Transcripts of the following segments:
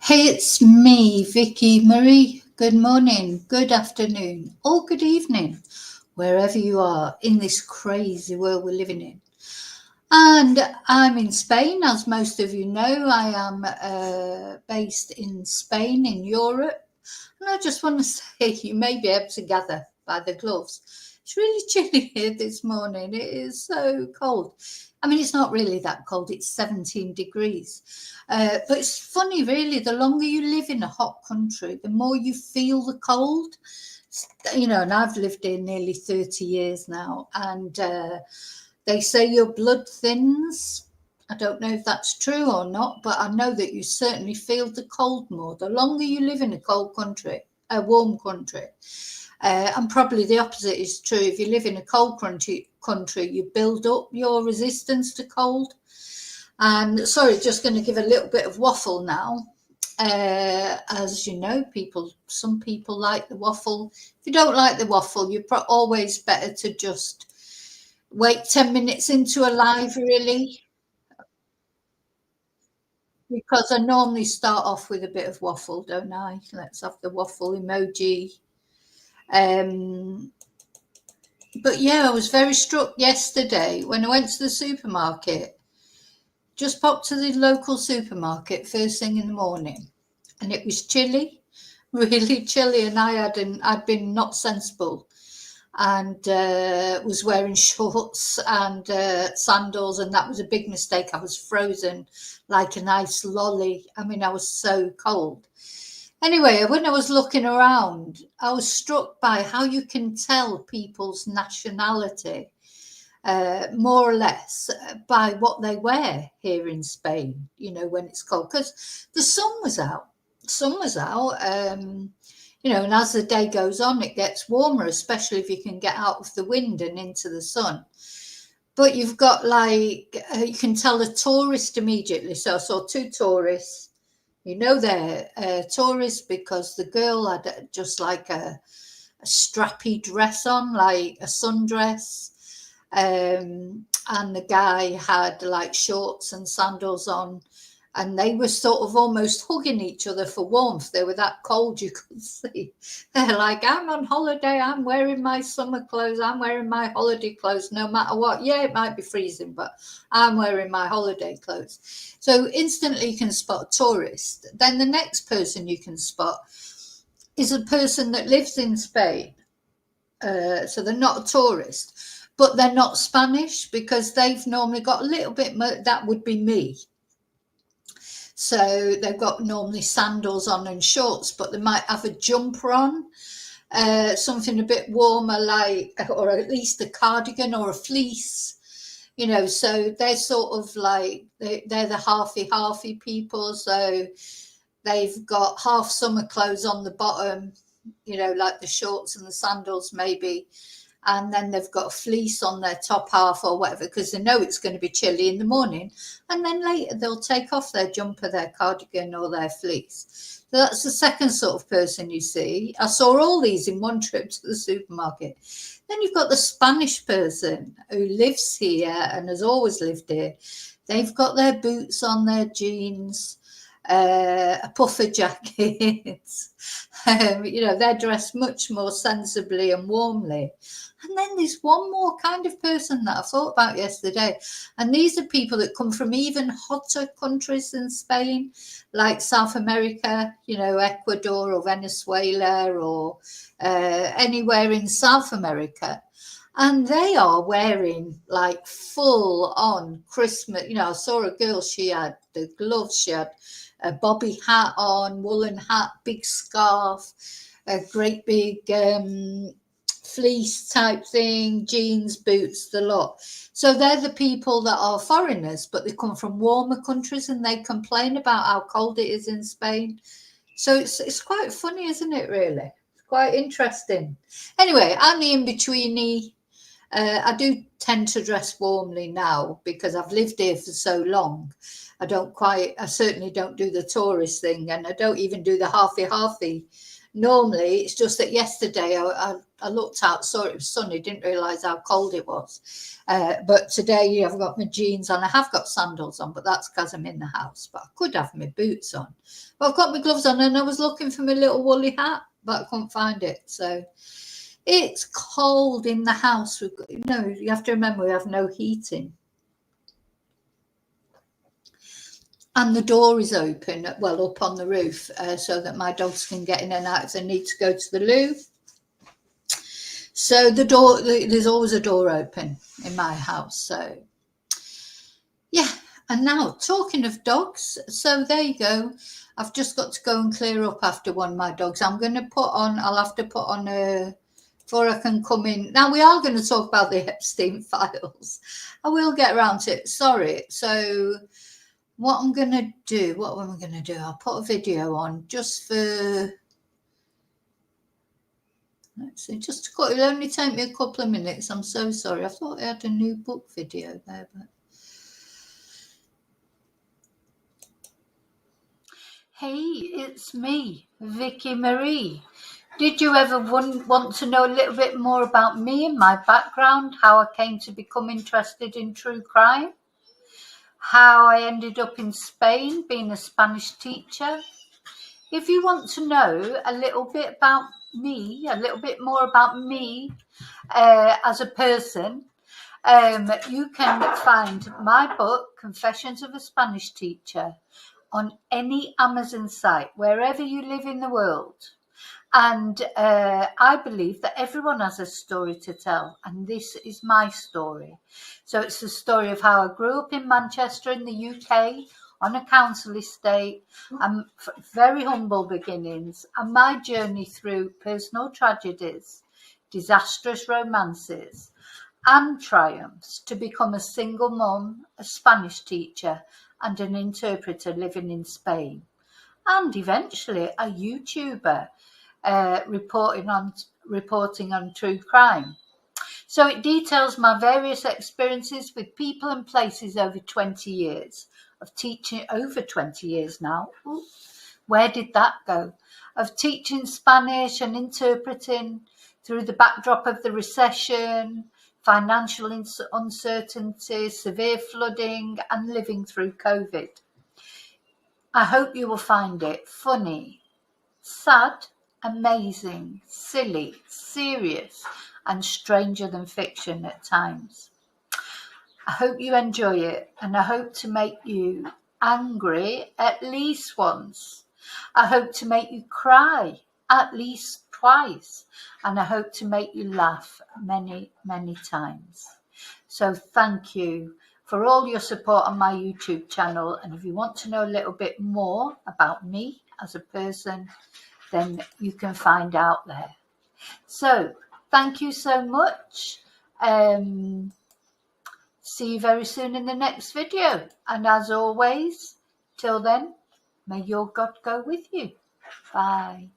Hey, it's me, Vicky Marie. Good morning, good afternoon, or good evening, wherever you are in this crazy world we're living in. And I'm in Spain, as most of you know. I am based in Spain, in Europe. And I just want to say, you may be able to gather by the gloves. It's really chilly here this morning. It is so cold. I mean, it's not really that cold. It's 17 degrees. But it's funny, really. The longer you live in a hot country, the more you feel the cold. You know, and I've lived here nearly 30 years now. And they say your blood thins. I don't know if that's true or not, but I know that you certainly feel the cold more. The longer you live in a cold country, a warm country, and probably the opposite is true. If you live in a cold country, you build up your resistance to cold. And sorry, just going to give a little bit of waffle now. As you know, some people like the waffle. If you don't like the waffle, you're always better to just wait 10 minutes into a live, really, because I normally start off with a bit of waffle, don't I? Let's have the waffle emoji. But yeah, I was very struck yesterday when I went to the supermarket. Just popped to the local supermarket first thing in the morning, and it was chilly, really chilly, and I'd been not sensible, and was wearing shorts and sandals, and that was a big mistake. I was frozen like an ice lolly. I mean, I was so cold. Anyway, when I was looking around, I was struck by how you can tell people's nationality, more or less, by what they wear here in Spain, you know, when it's cold, because the sun was out. You know, and as the day goes on, it gets warmer, especially if you can get out of the wind and into the sun. But you've got you can tell a tourist immediately. So I saw two tourists. You know they're tourists because the girl had just like a strappy dress on, like a sundress. And the guy had like shorts and sandals on. And they were sort of almost hugging each other for warmth. They were that cold you could see. They're like, I'm on holiday. I'm wearing my summer clothes. I'm wearing my holiday clothes, no matter what. Yeah, it might be freezing, but I'm wearing my holiday clothes. So instantly you can spot a tourist. Then the next person you can spot is a person that lives in Spain. So they're not a tourist, but they're not Spanish because they've normally got a little bit more, that would be me. So they've got normally sandals on and shorts, but they might have a jumper on, something a bit warmer, like, or at least a cardigan or a fleece, you know. So they're sort of like, they're the halfy people. So they've got half summer clothes on the bottom, you know, like the shorts and the sandals maybe. And then they've got a fleece on their top half or whatever, because they know it's going to be chilly in the morning. And then later they'll take off their jumper, their cardigan or their fleece. So that's the second sort of person you see. I saw all these in one trip to the supermarket. Then you've got the Spanish person who lives here and has always lived here. They've got their boots on, their jeans, a puffer jacket. You know, they're dressed much more sensibly and warmly. And then there's one more kind of person that I thought about yesterday. And these are people that come from even hotter countries than Spain, like South America, you know, Ecuador or Venezuela or anywhere in South America. And they are wearing like full on Christmas. You know, I saw a girl, she had the gloves, she had a bobby hat on, woolen hat, big scarf, a great big fleece type thing, jeans, boots, the lot. So they're the people that are foreigners, but they come from warmer countries and they complain about how cold it is in Spain. So it's quite funny, isn't it, really? It's quite interesting. Anyway, I'm the in-betweenie. I do tend to dress warmly now because I've lived here for so long. I certainly don't do the tourist thing, and I don't even do the halfy normally. It's just that yesterday I looked out, saw it was sunny, didn't realise how cold it was. But today I've got my jeans on. I have got sandals on, but that's because I'm in the house. But I could have my boots on. But I've got my gloves on, and I was looking for my little woolly hat, but I couldn't find it. So it's cold in the house. We've got, you have to remember we have no heating. And the door is open, well, up on the roof, so that my dogs can get in and out if they need to go to the loo. So the door, there's always a door open in my house. So, yeah. And now, talking of dogs, so there you go. I've just got to go and clear up after one of my dogs. I'll have to put on before I can come in. Now, we are going to talk about the Epstein files. I will get around to it. Sorry. So what am I going to do? I'll put a video on just for, let's see, it'll only take me a couple of minutes. I'm so sorry. I thought I had a new book video there, but. Hey, it's me, Vicky Marie. Did you ever want to know a little bit more about me and my background, how I came to become interested in true crime, how I ended up in Spain being a Spanish teacher? If you want to know a little bit about me, a little bit more about me as a person, you can find my book, Confessions of a Spanish Teacher, on any Amazon site, wherever you live in the world. And I believe that everyone has a story to tell, and this is my story. So it's the story of how I grew up in Manchester in the UK on a council estate, and very humble beginnings, and my journey through personal tragedies, disastrous romances, and triumphs to become a single mum, a Spanish teacher, and an interpreter living in Spain, and eventually a YouTuber reporting on true crime. So it details my various experiences with people and places over 20 years of teaching, over 20 years now. Ooh, where did that go? Of teaching Spanish and interpreting through the backdrop of the recession, financial uncertainty, severe flooding, and living through COVID. I hope you will find it funny, sad, amazing, silly, serious, and stranger than fiction at times. I hope you enjoy it, and I hope to make you angry at least once. I hope to make you cry at least twice, and I hope to make you laugh many, many times. So thank you for all your support on my YouTube channel, and if you want to know a little bit more about me as a person, then you can find out there. So thank you so much. See you very soon in the next video, and as always, till then, may your God go with you. Bye.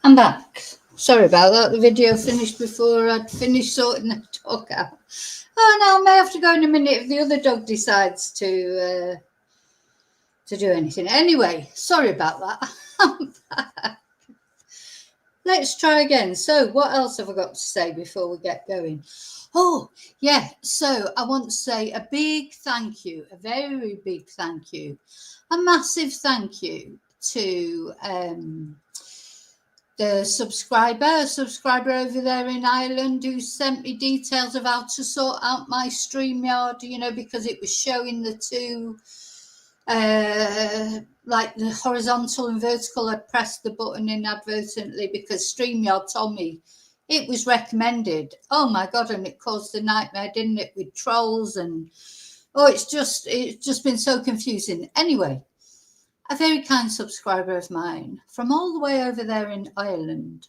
I'm back. Sorry about that. The video finished before I'd finished sorting the dog out. Oh, no, I may have to go in a minute if the other dog decides to do anything. Anyway, sorry about that. I'm back. Let's try again. So what else have I got to say before we get going? Oh, yeah. So I want to say a big thank you, a very big thank you, a massive thank you to the subscriber over there in Ireland who sent me details of how to sort out my StreamYard, you know, because it was showing the two, like the horizontal and vertical. I pressed the button inadvertently because StreamYard told me it was recommended. Oh my God, and it caused a nightmare, didn't it, with trolls and, oh, it's just been so confusing. Anyway, a very kind subscriber of mine from all the way over there in Ireland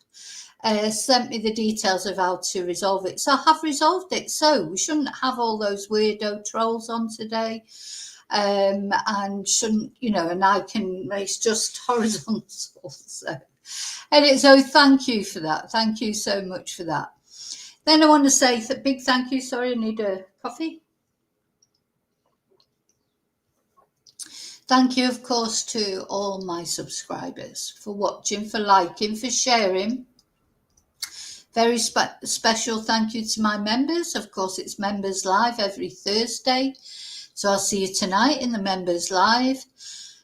sent me the details of how to resolve it. So I have resolved it. So we shouldn't have all those weirdo trolls on today. And shouldn't, you know, and I can, it's just horizontal. So, and so thank you for that. Thank you so much for that. Then I want to say a big thank you. Sorry, I need a coffee. Thank you, of course, to all my subscribers for watching, for liking, for sharing. Very special thank you to my members. Of course, it's Members Live every Thursday. So I'll see you tonight in the Members Live.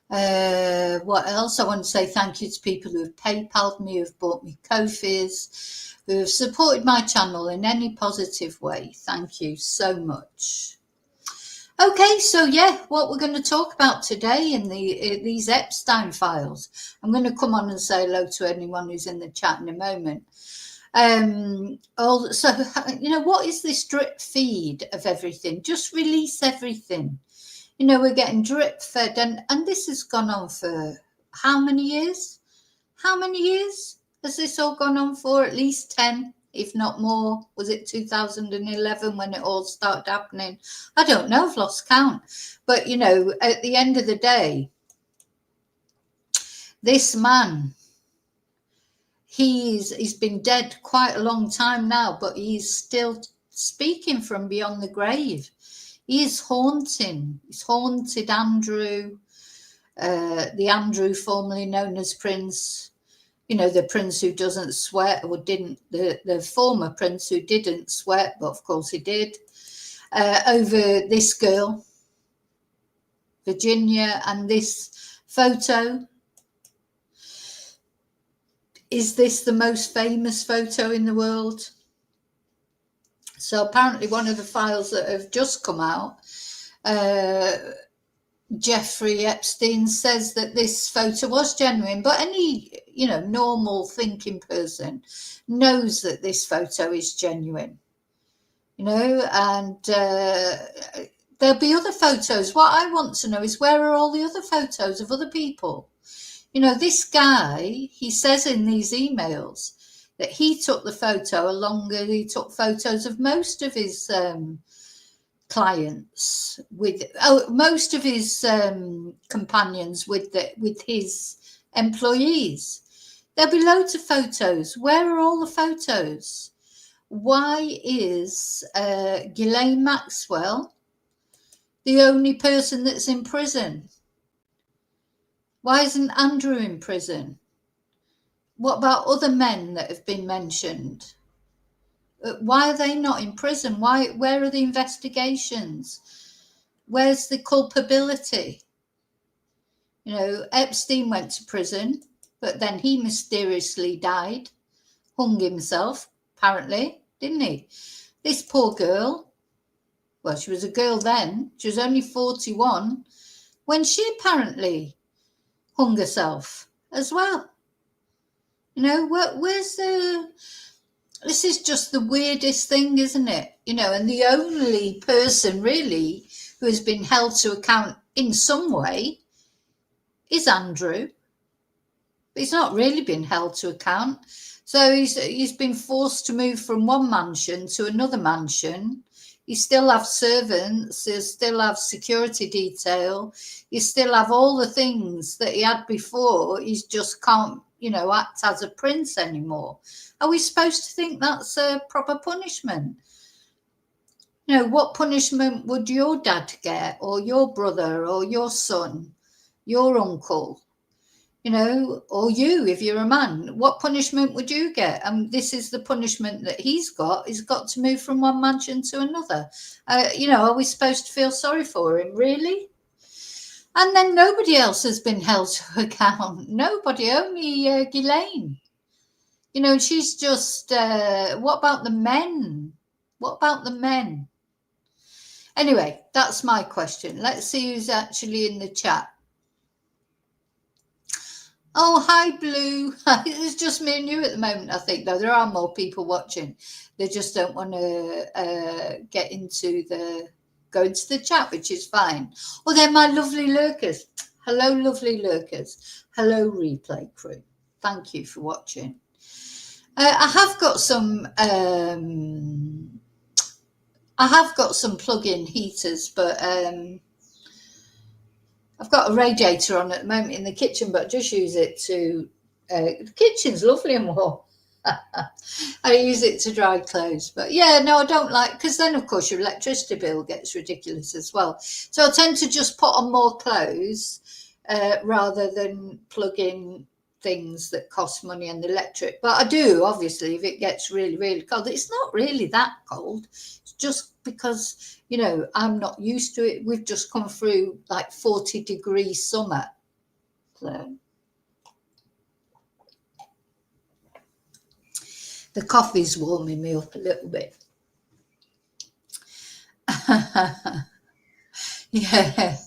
What else? I want to say thank you to people who have PayPal'd me, who have bought me Ko-fis, who have supported my channel in any positive way. Thank you so much. Okay, so yeah, what we're going to talk about today in these Epstein files. I'm going to come on and say hello to anyone who's in the chat in a moment. So, you know, what is this drip feed of everything? Just release everything. You know, we're getting drip fed, and this has gone on for how many years? How many years has this all gone on for? At least 10. If not more. Was it 2011 when it all started happening? I don't know, I've lost count. But, you know, at the end of the day, this man, he's been dead quite a long time now, but he's still speaking from beyond the grave. He is haunting. He's haunted Andrew, the Andrew formerly known as Prince. You know, the prince who doesn't sweat, or didn't, the former prince who didn't sweat, but of course he did, over this girl, Virginia, and this photo. Is this the most famous photo in the world? So apparently one of the files that have just come out, Jeffrey Epstein says that this photo was genuine, but any, you know, normal thinking person knows that this photo is genuine, you know, and there'll be other photos. What I want to know is, where are all the other photos of other people? You know, this guy, he says in these emails that he took the photo along with, he took photos of most of his clients, with most of his companions, with his employees. There'll be loads of photos. Where are all the photos? Why is Ghislaine Maxwell the only person that's in prison? Why isn't Andrew in prison? What about other men that have been mentioned? Why are they not in prison? Where are the investigations? Where's the culpability? You know, Epstein went to prison, but then he mysteriously died, hung himself, apparently, didn't he? This poor girl, well, she was a girl then, she was only 41, when she apparently hung herself as well. You know, where's the... This is just the weirdest thing, isn't it? You know, and the only person really who has been held to account in some way is Andrew. But he's not really been held to account. So he's been forced to move from one mansion to another mansion. You still have servants, you still have security detail, you still have all the things that he had before. He just can't, you know, act as a prince anymore. Are we supposed to think that's a proper punishment? You know, what punishment would your dad get, or your brother, or your son, your uncle? You know, or you, if you're a man, what punishment would you get? And this is the punishment that he's got. He's got to move from one mansion to another. You know, are we supposed to feel sorry for him? Really? And then nobody else has been held to account. Nobody, only Ghislaine. You know, she's just, what about the men? What about the men? Anyway, that's my question. Let's see who's actually in the chat. Oh, hi, Blue. It's just me and you at the moment, I think, though. There are more people watching. They just don't want to go into the chat, which is fine. Oh, they're my lovely lurkers. Hello, lovely lurkers. Hello, replay crew. Thank you for watching. I have got some plug-in heaters, but I've got a radiator on at the moment in the kitchen, but I just use it to, the kitchen's lovely and warm. I use it to dry clothes. But yeah, no, I don't like, because then of course your electricity bill gets ridiculous as well. So I tend to just put on more clothes rather than plug in things that cost money and electric. But I do, obviously, if it gets really, really cold. It's not really that cold. It's just because, you know, I'm not used to it. We've just come through like 40-degree summer. So the coffee's warming me up a little bit. Yeah.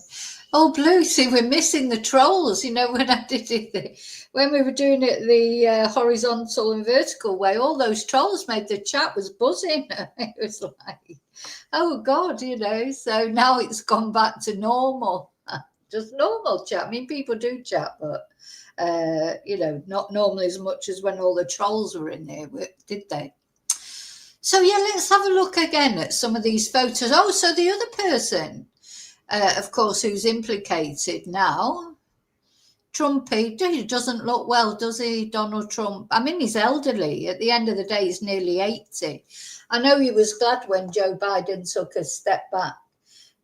Oh, Blue, see, we're missing the trolls. You know, when I did it, when we were doing it the horizontal and vertical way, all those trolls made the chat was buzzing. It was like, oh, God, you know. So now it's gone back to normal, just normal chat. I mean, people do chat, but, you know, not normally as much as when all the trolls were in there, did they? So, yeah, let's have a look again at some of these photos. Oh, so the other person, of course, who's implicated now, Trumpy, he doesn't look well, does he, Donald Trump? I mean, he's elderly. At the end of the day, he's nearly 80. I know he was glad when Joe Biden took a step back,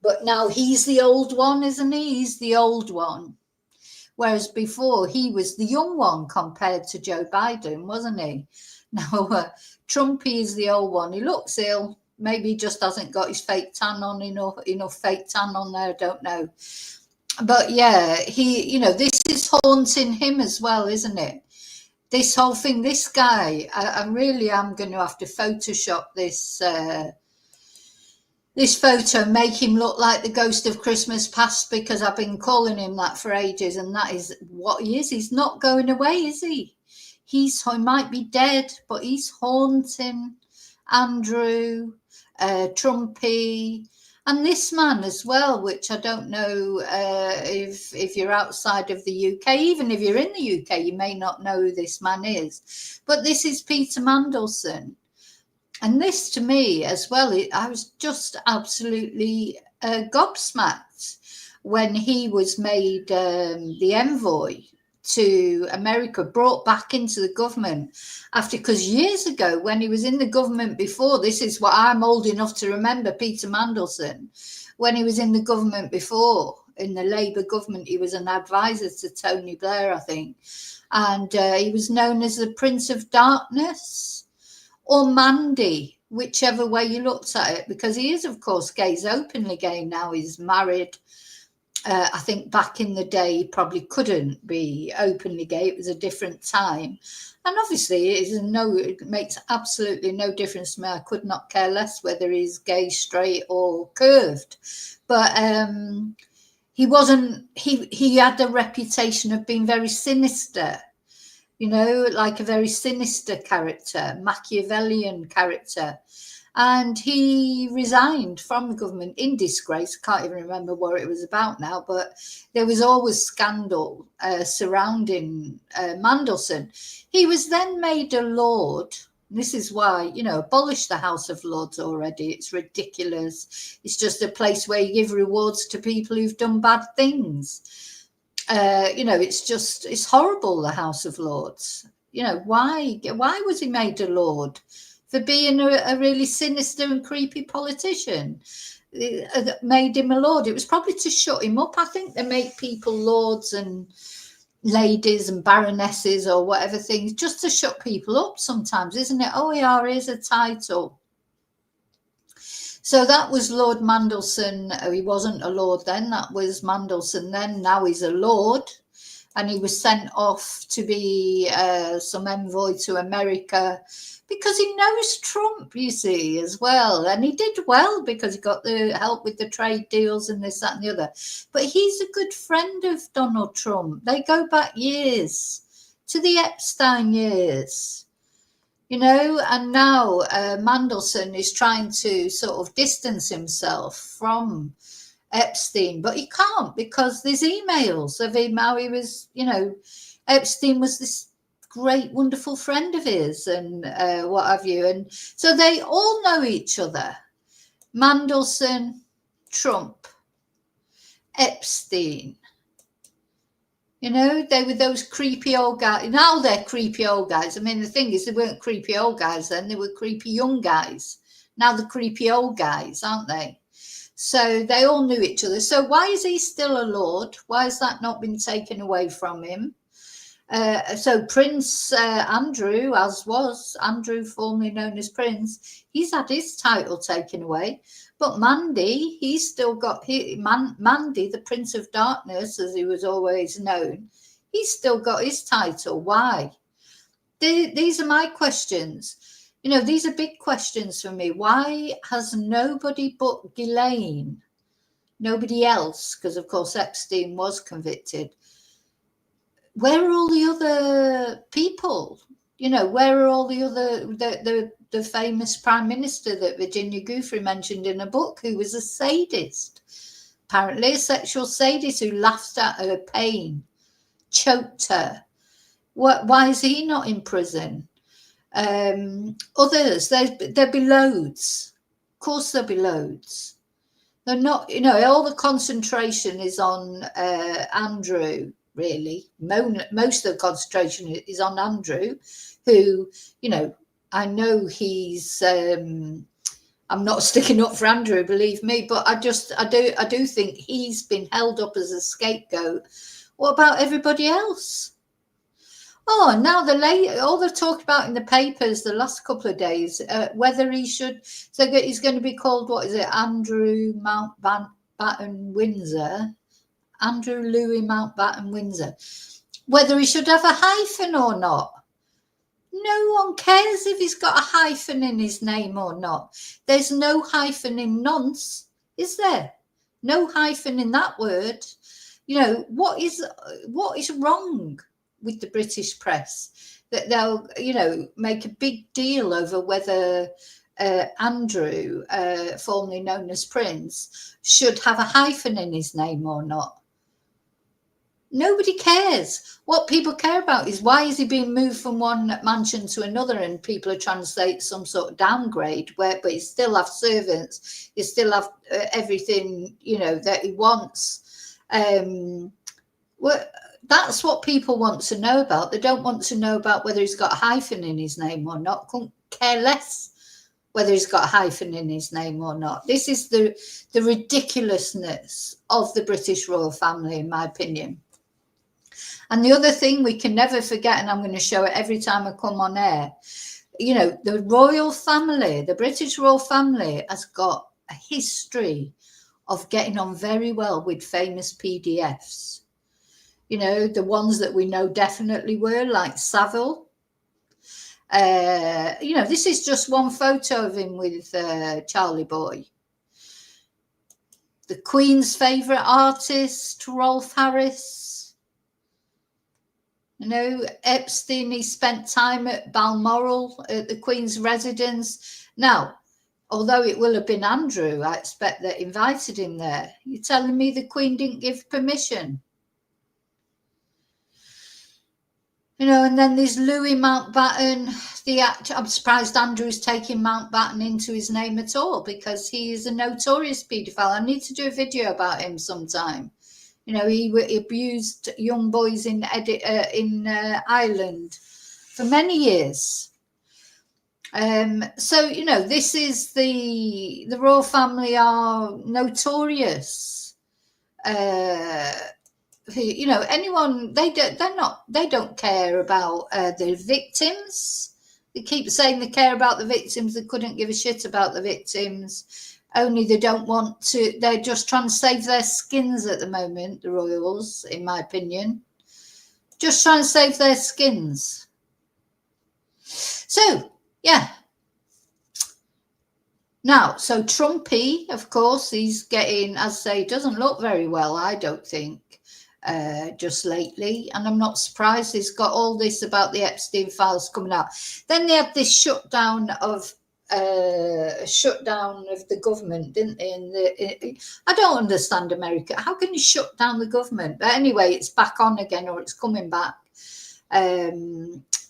but now he's the old one, isn't he? He's the old one. Whereas before, he was the young one compared to Joe Biden, wasn't he? Now, Trumpy is the old one. He looks ill. Maybe he just hasn't got his fake tan on, enough fake tan on there. I don't know. But yeah, you know, this is haunting him as well, isn't it? This whole thing, this guy, I really am going to have to Photoshop this photo and make him look like the ghost of Christmas past, because I've been calling him that for ages, and that is what he is. He's not going away, is he? He might be dead, but he's haunting Andrew, Trumpy, and this man as well, which I don't know if you're outside of the UK. Even if you're in the UK, you may not know who this man is. But this is Peter Mandelson. And this, to me, as well, I was just absolutely gobsmacked when he was made the envoy to America, brought back into the government after, because years ago when he was in the government before, this is what I'm old enough to remember, Peter Mandelson, when he was in the government before, in the Labour government, he was an advisor to Tony Blair, I think, and he was known as the Prince of Darkness or Mandy, whichever way you looked at it, because he is, of course, gay. He's openly gay now. He's married. I think back in the day, he probably couldn't be openly gay. It was a different time. And obviously, it makes absolutely no difference to me. I could not care less whether he's gay, straight, or curved. But he wasn't, he had a reputation of being very sinister, you know, like a very sinister character, Machiavellian character. And he resigned from the government in disgrace. I can't even remember what it was about now, but there was always scandal surrounding Mandelson. He was then made a Lord. This is why, you know, abolish the House of Lords already. It's ridiculous. It's just a place where you give rewards to people who've done bad things. You know, it's horrible, the House of Lords. You know, why was he made a Lord? For being a really sinister and creepy politician that made him a lord. It was probably to shut him up. I think they make people lords and ladies and baronesses or whatever things just to shut people up sometimes, isn't it? Oh, yeah, here's a title. So that was Lord Mandelson. He wasn't a lord then. That was Mandelson then. Now he's a lord. and he was sent off to be some envoy to America, because he knows Trump, you see, as well. And he did well because he got the help with the trade deals and this, that, and the other. But he's a good friend of Donald Trump. They go back years to the Epstein years, you know. And now Mandelson is trying to sort of distance himself from Epstein, but he can't, because there's emails of him how he was, you know, Epstein was this great, wonderful friend of his and what have you. And so they all know each other. Mandelson, Trump, Epstein. You know, they were those creepy old guys. Now they're creepy old guys. I mean, the thing is, they weren't creepy old guys then. They were creepy young guys. Now they're creepy old guys, aren't they? So they all knew each other. So why is he still a lord? Why has that not been taken away from him? So Prince Andrew, as was Andrew, formerly known as Prince, he's had his title taken away. But Mandy, he's still got Mandy, the Prince of Darkness, as he was always known. He's still got his title. Why? These are my questions. You know, these are big questions for me. Why has nobody but Ghislaine, nobody else, because of course Epstein was convicted, where are all the other people? You know, where are all the other, the famous Prime Minister that Virginia Giuffre mentioned in a book, who was a sadist, apparently a sexual sadist who laughed at her pain, choked her. Why is he not in prison? Others, there'll be loads. Of course there'll be loads. They're not, you know, all the concentration is on Andrew, really. Most of the concentration is on Andrew, who, you know, I know he's, I'm not sticking up for Andrew, believe me, but I do think he's been held up as a scapegoat. What about everybody else? Oh, and now all they've talked about in the papers the last couple of days, whether he should, so he's going to be called, what is it, Andrew Mountbatten Windsor, Andrew Louis Mountbatten Windsor, whether he should have a hyphen or not. No one cares if he's got a hyphen in his name or not. There's no hyphen in nonce, is there? No hyphen in that word. You know, what is wrong with the British press that they'll, you know, make a big deal over whether Andrew, formerly known as Prince, should have a hyphen in his name or not? Nobody cares. What people care about is, why is he being moved from one mansion to another, and people are trying to say it's some sort of downgrade, but he still have servants, he still have everything, you know, that he wants. Well, that's what people want to know about. They don't want to know about whether he's got a hyphen in his name or not. Couldn't care less whether he's got a hyphen in his name or not. This is the ridiculousness of the British royal family, in my opinion. And the other thing we can never forget, and I'm going to show it every time I come on air, you know, the royal family, the British royal family, has got a history of getting on very well with famous PDFs. You know, the ones that we know definitely were, like Savile. You know, this is just one photo of him with Charlie Boy. The Queen's favourite artist, Rolf Harris. You know, Epstein, he spent time at Balmoral, at the Queen's residence. Now, although it will have been Andrew, I expect, that invited him there. You're telling me the Queen didn't give permission? You know, and then there's Louis Mountbatten, the actor. I'm surprised Andrew's taking Mountbatten into his name at all, because he is a notorious paedophile. I need to do a video about him sometime. You know, he abused young boys in Ireland for many years. So, you know, this is the royal family are notorious. You know, anyone, they don't care about the victims. They keep saying they care about the victims. They couldn't give a shit about the victims. Only they don't want to, they're just trying to save their skins at the moment, the royals, in my opinion. just trying to save their skins. So, yeah. Now, so Trumpy, of course, he's getting, as I say, doesn't look very well, I don't think, just lately. And I'm not surprised he's got all this about the Epstein files coming out. Then they had this shutdown of the government, didn't they? I don't understand America. How can you shut down the government? But anyway, it's back on again, or it's coming back.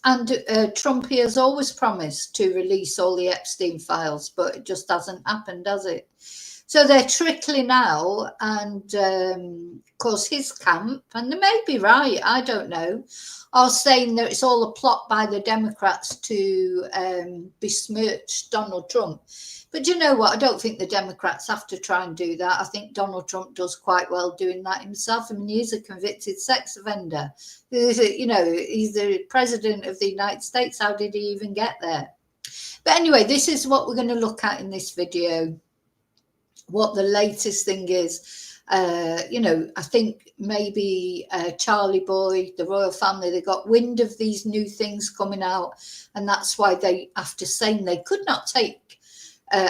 And Trump has always promised to release all the Epstein files, but it just hasn't happened, has it? So they're trickling out, and of course his camp, and they may be right, I don't know, are saying that it's all a plot by the Democrats to besmirch Donald Trump. But you know what? I don't think the Democrats have to try and do that. I think Donald Trump does quite well doing that himself. I mean, he is a convicted sex offender. You know, he's the president of the United States. How did he even get there? But anyway, this is what we're going to look at in this video. What the latest thing is. You know, I think maybe Charlie Boy, the royal family, they got wind of these new things coming out, and that's why they, after saying they could not take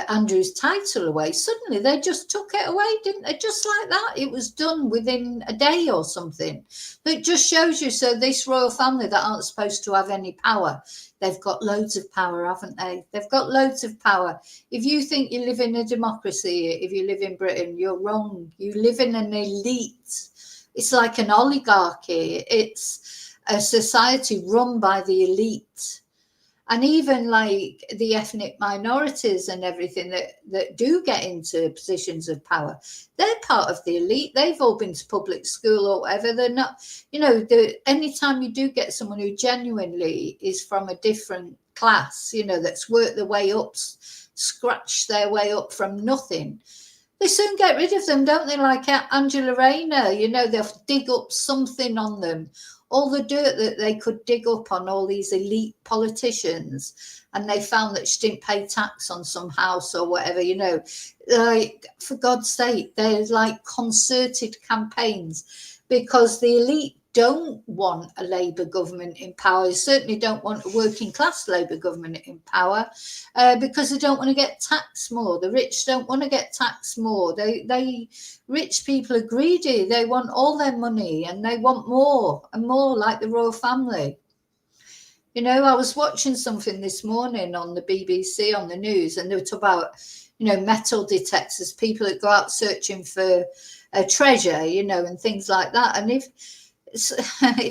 Andrew's title away, suddenly they just took it away, didn't they? Just like that. It was done within a day or something. But it just shows you, so this royal family that aren't supposed to have any power, they've got loads of power, haven't they? They've got loads of power. If you think you live in a democracy, if you live in Britain, you're wrong. You live in an elite. It's like an oligarchy. It's a society run by the elite. And even like the ethnic minorities and everything that do get into positions of power, they're part of the elite. They've all been to public school or whatever. They're not, you know, anytime you do get someone who genuinely is from a different class, you know, that's worked their way up, scratched their way up from nothing, they soon get rid of them, don't they? Like Angela Rayner, you know, they'll dig up something on them. All the dirt that they could dig up on all these elite politicians, and they found that she didn't pay tax on some house or whatever, you know, like, for God's sake, there's like concerted campaigns, because the elite don't want a Labour government in power. They certainly don't want a working class Labour government in power, because they don't want to get taxed more. The rich don't want to get taxed more. Rich people are greedy. They want all their money, and they want more and more, like the royal family. You know, I was watching something this morning on the BBC on the news, and they were talking about, you know, metal detectors, people that go out searching for a treasure, you know, and things like that. And if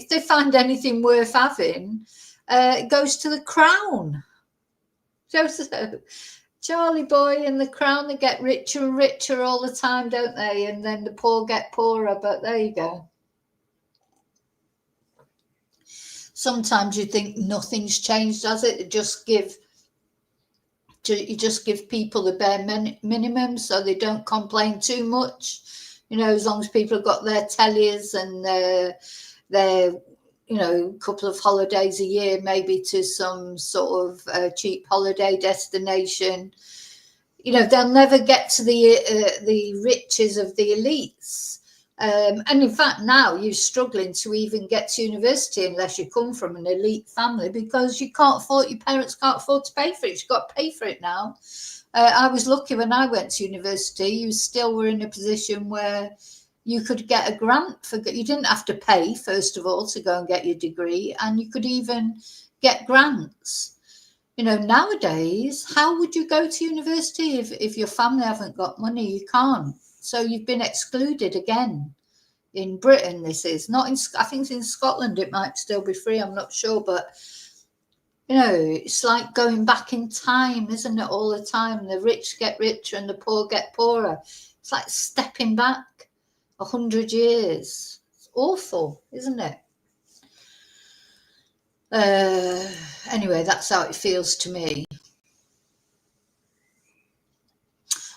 they find anything worth having, it goes to the crown. So Charlie Boy and the crown, they get richer and richer all the time, don't they? And then the poor get poorer. But there you go. Sometimes you think nothing's changed, does it? You just give people the bare minimum, so they don't complain too much. You know, as long as people have got their tellies and their you know, couple of holidays a year, maybe to some sort of cheap holiday destination, you know, they'll never get to the riches of the elites. And in fact, now you're struggling to even get to university unless you come from an elite family, because you can't afford, your parents can't afford to pay for it. You've got to pay for it now. I was lucky when I went to university. You still were in a position where you could get a grant for, you didn't have to pay, first of all, to go and get your degree, and you could even get grants. You know, nowadays, how would you go to university if your family haven't got money? You can't. So you've been excluded again. In Britain, this is not in, I think in Scotland it might still be free, I'm not sure, but you know, it's like going back in time, isn't it? All the time, the rich get richer and the poor get poorer. It's like stepping back 100 years. It's awful, isn't it? Anyway, that's how it feels to me.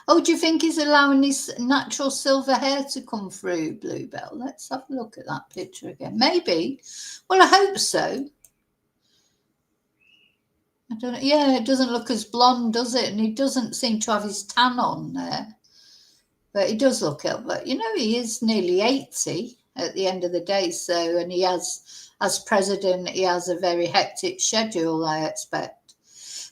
Oh, do you think he's allowing his natural silver hair to come through, Bluebell? Let's have a look at that picture again. Maybe. Well, I hope so. I don't know. Yeah, it doesn't look as blonde, does it? And he doesn't seem to have his tan on there. But he does look ill. But, you know, he is nearly 80. at the end of the day. So, and he has, as president, he has a very hectic schedule, I expect.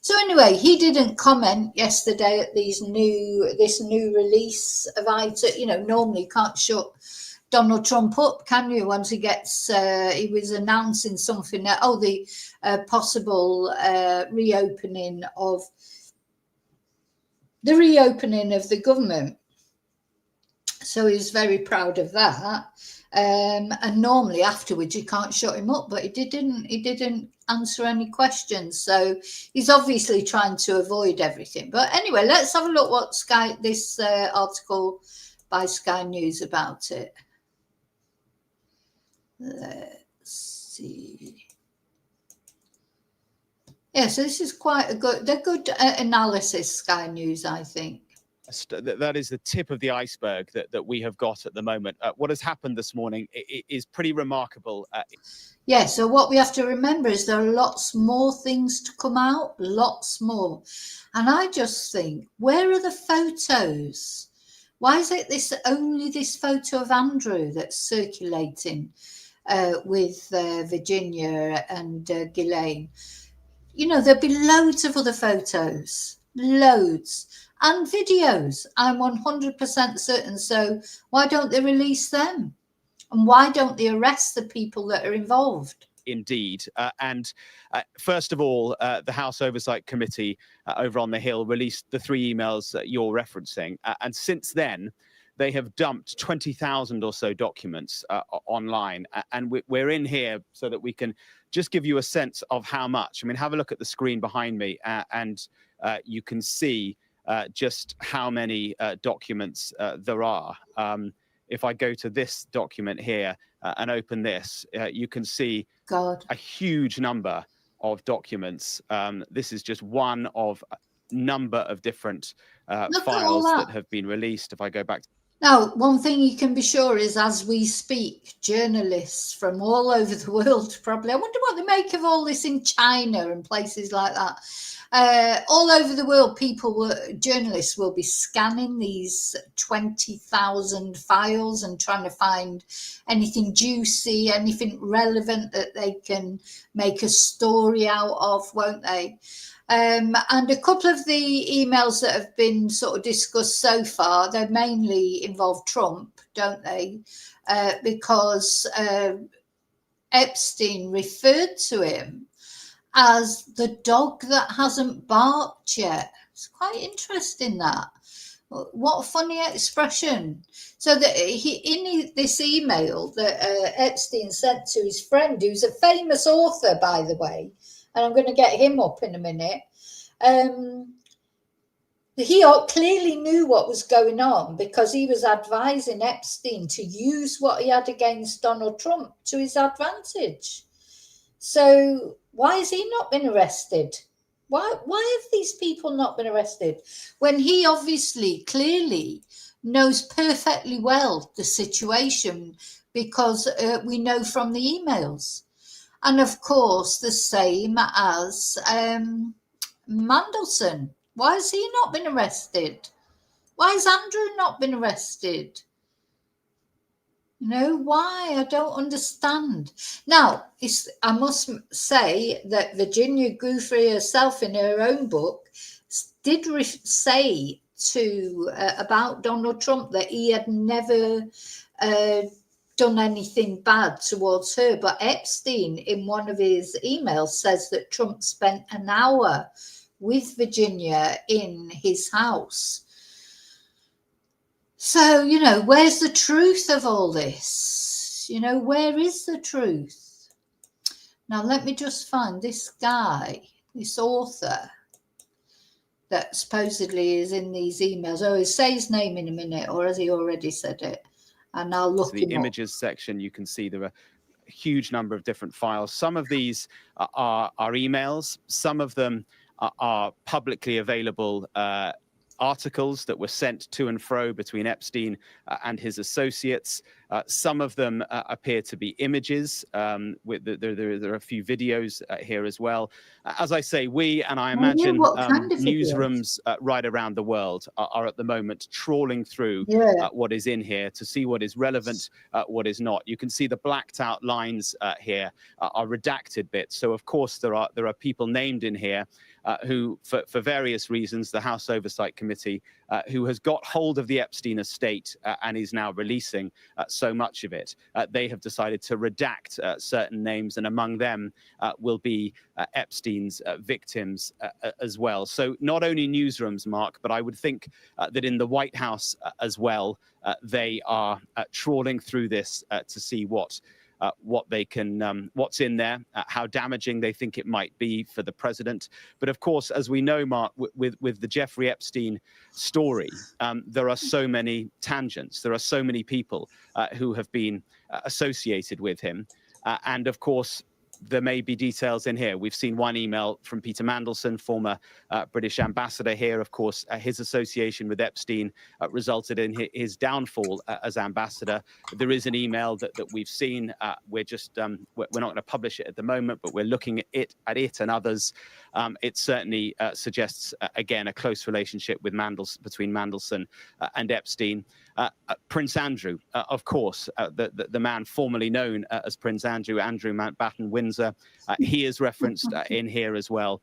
So anyway, he didn't comment yesterday at this new release of items. You know, normally you can't shut Donald Trump up, can you? Once he gets, he was announcing something that, the possible reopening of the government. So he's very proud of that. And normally afterwards you can't shut him up, but he didn't answer any questions. So he's obviously trying to avoid everything. But anyway, let's have a look what this article by Sky News about it. Let's see. Yeah, so this is quite a good analysis, Sky News, I think. That is the tip of the iceberg that we have got at the moment. What has happened this morning is pretty remarkable. Yeah, so what we have to remember is there are lots more things to come out, lots more. And I just think, where are the photos? Why is it only this photo of Andrew that's circulating with Virginia and Ghislaine? You know, there'll be loads of other photos, loads, and videos. I'm 100% certain. So why don't they release them? And why don't they arrest the people that are involved? Indeed. First of all, the House Oversight Committee over on the Hill released the 3 emails that you're referencing. And since then, they have dumped 20,000 or so documents online. And we're in here so that we can just give you a sense of how much. I mean, have a look at the screen behind me and you can see just how many documents there are. If I go to this document here and open this, you can see a huge number of documents. This is just one of a number of different files that have been released. If I go back. Now, one thing you can be sure is, as we speak, journalists from all over the world probably, I wonder what they make of all this in China and places like that. All over the world, journalists will be scanning these 20,000 files and trying to find anything juicy, anything relevant that they can make a story out of, won't they? And a couple of the emails that have been sort of discussed so far, they mainly involve Trump, don't they? Because Epstein referred to him as the dog that hasn't barked yet. It's quite interesting, that. What a funny expression. So that in this email that Epstein sent to his friend, who's a famous author, by the way, and I'm going to get him up in a minute, he clearly knew what was going on because he was advising Epstein to use what he had against Donald Trump to his advantage. So why has he not been arrested? Why have these people not been arrested when he obviously clearly knows perfectly well the situation, because we know from the emails? And of course, the same as Mandelson. Why has he not been arrested? Why has Andrew not been arrested? You know, why? I don't understand. Now, I must say that Virginia Giuffre herself, in her own book, did say about Donald Trump that he had never done anything bad towards her. But Epstein, in one of his emails, says that Trump spent an hour with Virginia in his house. So, you know, where's the truth of all this? You know, where is the truth? Now, let me just find this guy, this author that supposedly is in these emails. Oh, he'll say his name in a minute, or has he already said it? And I'll look the images section. You can see there are a huge number of different files. Some of these are emails. Some of them are publicly available articles that were sent to and fro between Epstein and his associates. Some of them appear to be images. There are a few videos here as well. As I say, we, and I imagine newsrooms right around the world are at the moment trawling through what is in here to see what is relevant, what is not. You can see the blacked out lines here are redacted bits. So of course there are people named in here who, for various reasons, the House Oversight Committee, who has got hold of the Epstein estate and is now releasing so much of it, they have decided to redact certain names, and among them will be Epstein's victims as well. So not only newsrooms, Mark, but I would think that in the White House as well, they are trawling through this to see what they can, what's in there, how damaging they think it might be for the president. But of course, as we know, Mark, with the Jeffrey Epstein story, there are so many tangents. There are so many people who have been associated with him. And of course, there may be details in here. We've seen one email from Peter Mandelson, former British ambassador here. Of course, his association with Epstein resulted in his downfall as ambassador. There is an email that we've seen. We're not going to publish it at the moment, but we're looking at it and others. It certainly suggests, again, a close relationship with between Mandelson and Epstein. Prince Andrew, of course, the man formerly known as Prince Andrew Mountbatten Windsor, he is referenced in here as well.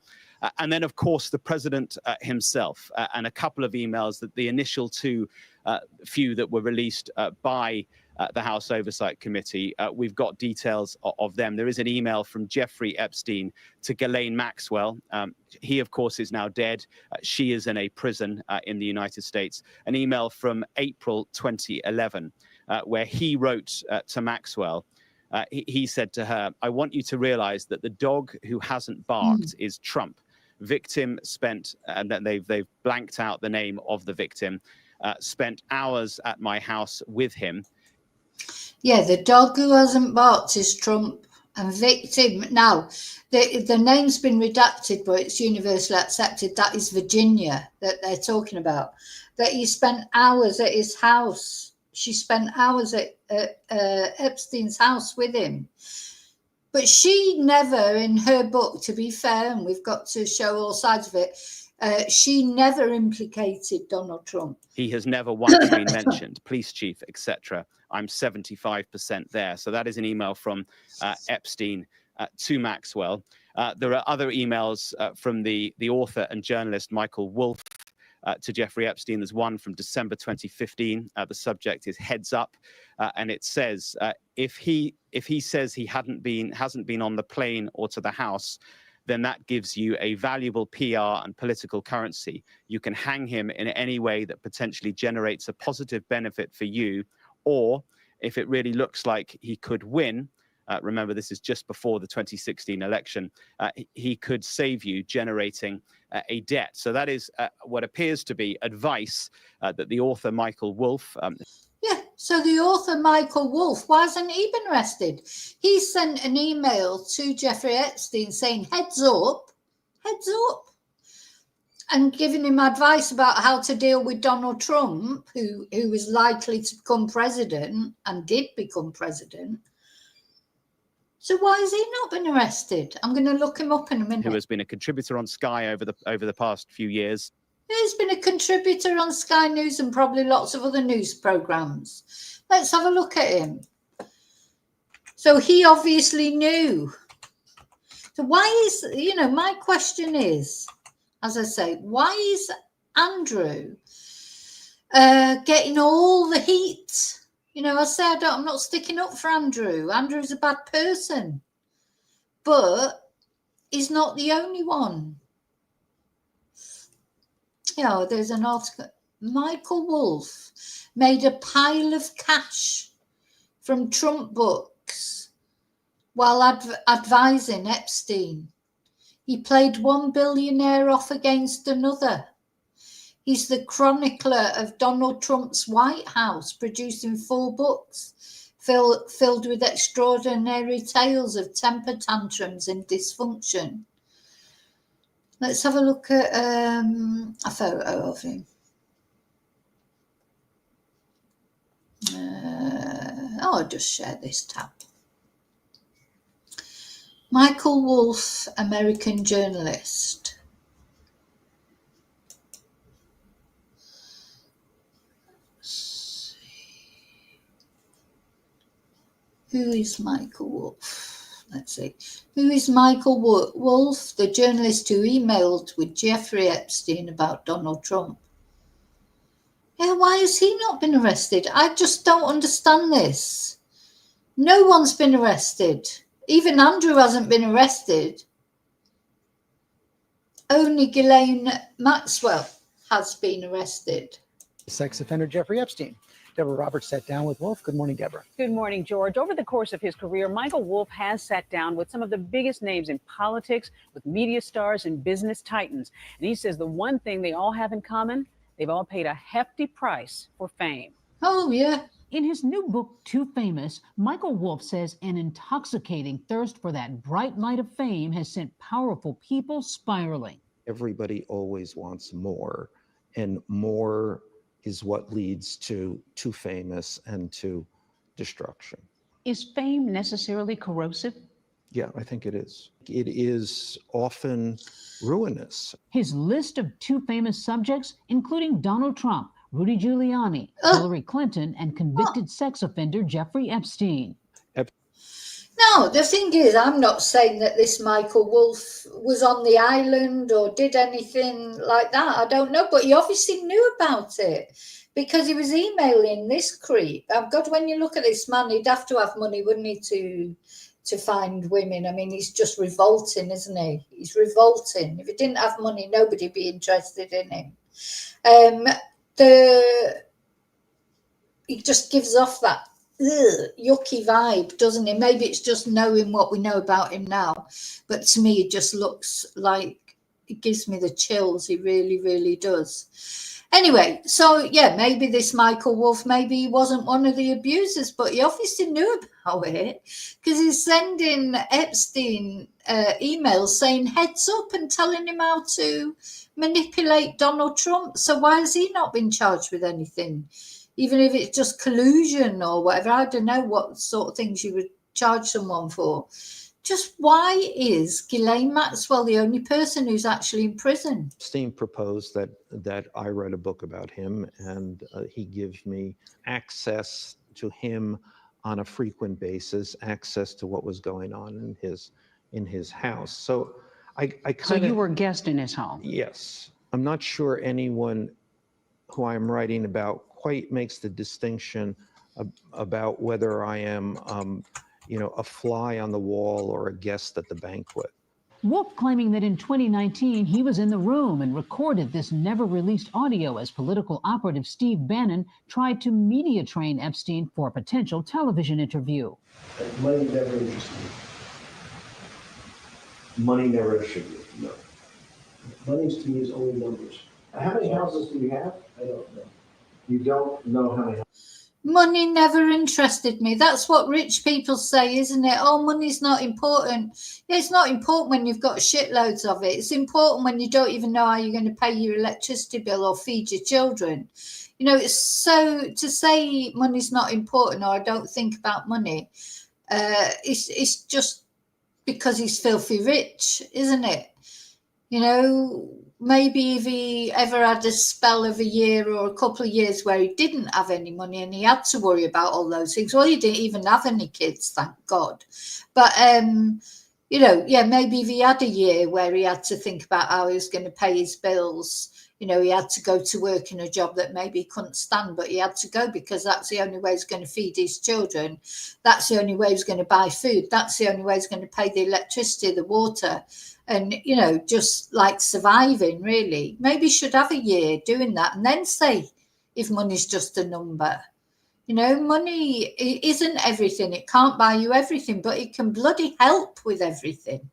And then, of course, the president himself, and a couple of emails, that the initial few that were released by the House Oversight Committee. We've got details of them. There is an email from Jeffrey Epstein to Ghislaine Maxwell. He, of course, is now dead. She is in a prison in the United States. An email from April 2011, where he wrote to Maxwell. He said to her, "I want you to realize that the dog who hasn't barked is Trump. Victim spent," and then they've blanked out the name of the victim, "spent hours at my house with him." Yeah, the dog who hasn't barked is Trump, and victim. Now, the name's been redacted, but it's universally accepted. That is Virginia that they're talking about. That he spent hours at his house. She spent hours at Epstein's house with him. But she never, in her book, to be fair, and we've got to show all sides of it, she never implicated Donald Trump. He has never once been mentioned, police chief, etc. I'm 75% there. So that is an email from Epstein to Maxwell. There are other emails from the author and journalist Michael Wolff to Jeffrey Epstein. There's one from December 2015. The subject is "Heads Up," and it says, if he says he hasn't been on the plane or to the house, then that gives you a valuable PR and political currency. You can hang him in any way that potentially generates a positive benefit for you, or if it really looks like he could win, remember this is just before the 2016 election, he could save you generating a debt. So that is what appears to be advice that the author Michael Wolff. Yeah, so the author Michael Wolff, why hasn't he been arrested? He sent an email to Jeffrey Epstein saying, heads up, and giving him advice about how to deal with Donald Trump, who was likely to become president and did become president. So why has he not been arrested? I'm going to look him up in a minute. Who has been a contributor on Sky over the past few years. He's been a contributor on Sky News and probably lots of other news programs. Let's have a look at him. So he obviously knew. So why is, my question is, as I say, why is Andrew getting all the heat? I say I'm not sticking up for Andrew. Andrew's a bad person. But he's not the only one. There's an article. Michael Wolff made a pile of cash from Trump books while advising Epstein. He played one billionaire off against another. He's the chronicler of Donald Trump's White House, producing 4 books filled with extraordinary tales of temper tantrums and dysfunction. Let's have a look at a photo of him. I'll just share this tab. Michael Wolff, American journalist. Who is Michael Wolff? Let's see. Who is Michael Wolff, the journalist who emailed with Jeffrey Epstein about Donald Trump? Yeah, why has he not been arrested? I just don't understand this. No one's been arrested. Even Andrew hasn't been arrested. Only Ghislaine Maxwell has been arrested. Sex offender Jeffrey Epstein. Deborah Roberts sat down with Wolff. Good morning, Deborah. Good morning, George. Over the course of his career, Michael Wolff has sat down with some of the biggest names in politics, with media stars and business titans. And he says the one thing they all have in common, they've all paid a hefty price for fame. Oh, yeah. In his new book, Too Famous, Michael Wolff says an intoxicating thirst for that bright light of fame has sent powerful people spiraling. Everybody always wants more, and more is what leads to too famous and to destruction. Is fame necessarily corrosive? Yeah, I think it is. It is often ruinous. His list of too famous subjects, including Donald Trump, Rudy Giuliani, Hillary Clinton, and convicted sex offender Jeffrey Epstein. No, the thing is, I'm not saying that this Michael Wolff was on the island or did anything like that. I don't know, but he obviously knew about it because he was emailing this creep. God, when you look at this man, he'd have to have money, wouldn't he, to find women? I mean, he's just revolting, isn't he? He's revolting. If he didn't have money, nobody'd be interested in him. He just gives off that yucky vibe, doesn't he? Maybe it's just knowing what we know about him now, but to me it just looks like, it gives me the chills. He really, really does. Anyway, so yeah, maybe this Michael Wolff, maybe he wasn't one of the abusers, but he obviously knew about it because he's sending Epstein emails saying heads up and telling him how to manipulate Donald Trump. So why has he not been charged with anything? Even if it's just collusion or whatever, I don't know what sort of things you would charge someone for. Just why is Ghislaine Maxwell the only person who's actually in prison? Epstein proposed that I write a book about him, and he gives me access to him on a frequent basis, access to what was going on in his house. So I kind of... So you were a guest in his home? Yes. I'm not sure anyone who I'm writing about quite makes the distinction about whether I am, a fly on the wall or a guest at the banquet. Wolff claiming that in 2019 he was in the room and recorded this never-released audio as political operative Steve Bannon tried to media train Epstein for a potential television interview. Money never interested me. Money never interested me, no. Money to me is only numbers. How many houses do you have? I don't know. You don't know how many. Money never interested me. That's what rich people say, isn't it? Oh, money's not important. Yeah, it's not important when you've got shitloads of it. It's important when you don't even know how you're going to pay your electricity bill or feed your children. It's so to say money's not important or I don't think about money. It's just because he's filthy rich, isn't it? Maybe if he ever had a spell of a year or a couple of years where he didn't have any money and he had to worry about all those things. Well, he didn't even have any kids, thank God. But, maybe if he had a year where he had to think about how he was going to pay his bills, he had to go to work in a job that maybe he couldn't stand, but he had to go because that's the only way he's going to feed his children. That's the only way he's going to buy food. That's the only way he's going to pay the electricity, the water. And, just like surviving, really. Maybe you should have a year doing that and then say if money's just a number. Money isn't everything. It can't buy you everything, but it can bloody help with everything.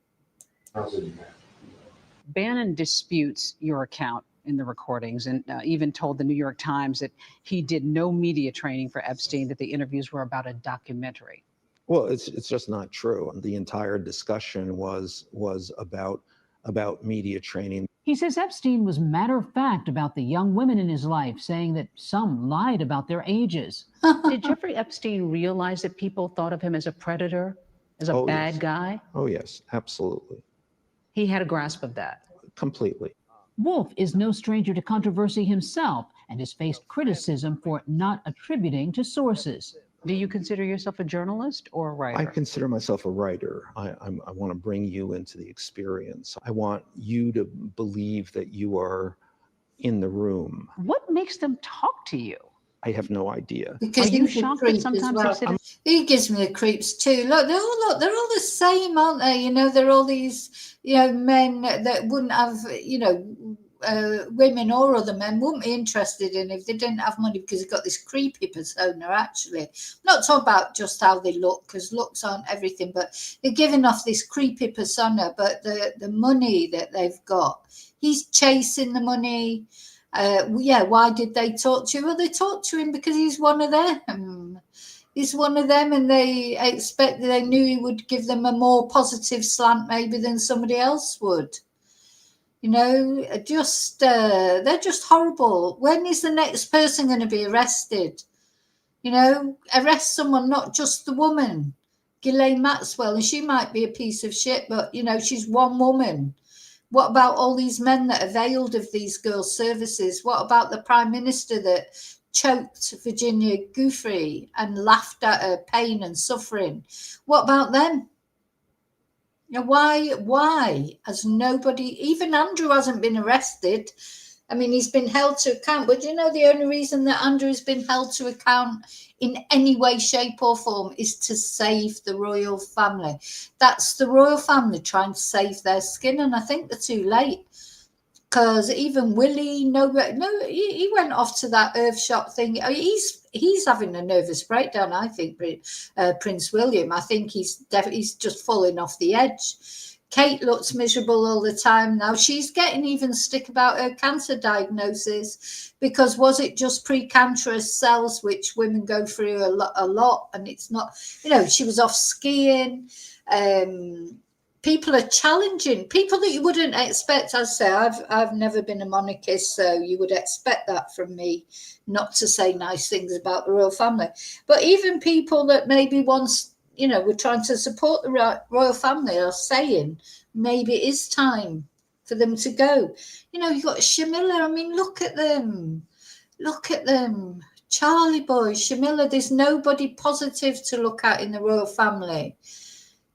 Bannon disputes your account in the recordings and even told the New York Times that he did no media training for Epstein, that the interviews were about a documentary. Well, it's just not true. The entire discussion was about media training. He says Epstein was matter-of-fact about the young women in his life, saying that some lied about their ages. Did Jeffrey Epstein realize that people thought of him as a predator, as a bad yes. guy? Oh, yes, absolutely. He had a grasp of that. Completely. Wolf is no stranger to controversy himself and has faced criticism for not attributing to sources. Do you consider yourself a journalist or a writer? I consider myself a writer. I want to bring you into the experience. I want you to believe that you are in the room. What makes them talk to you? I have no idea. Because Are you he's a shocked creep that sometimes as well. they sit? He gives me the creeps too. Look, they're all the same, aren't they? You know, they're all these, you know, men that wouldn't have, you know, women or other men wouldn't be interested in if they didn't have money, because they've got this creepy persona. Actually, I'm not talking about just how they look, because looks aren't everything, but they're giving off this creepy persona. But the money that they've got, he's chasing the money. Yeah, why did they talk to him? Well, they talked to him because he's one of them. He's one of them, and they knew he would give them a more positive slant maybe than somebody else would. You know, they're just horrible. When is the next person going to be arrested? You know, arrest someone, not just the woman. Ghislaine Maxwell, and she might be a piece of shit, but, you know, she's one woman. What about all these men that availed of these girls' services? What about the Prime Minister that choked Virginia Giuffre and laughed at her pain and suffering? What about them? You know, why has nobody, even Andrew hasn't been arrested. I mean, he's been held to account, but you know, the only reason that Andrew has been held to account in any way, shape or form is to save the royal family. That's the royal family trying to save their skin, and I think they're too late. Because even Willie, he went off to that Earthshot thing. He's having a nervous breakdown, I think, Prince William. I think he's just falling off the edge. Kate looks miserable all the time now. She's getting even stick about her cancer diagnosis, because was it just precancerous cells, which women go through a lot, and it's not, you know, she was off skiing. People are challenging people that you wouldn't expect. As I say, I've never been a monarchist, so you would expect that from me, not to say nice things about the royal family. But even people that maybe once, you know, were trying to support the royal family are saying maybe it is time for them to go. You know, you've got Shamilla. I mean, look at them. Charlie boy, Shamilla. There's nobody positive to look at in the royal family.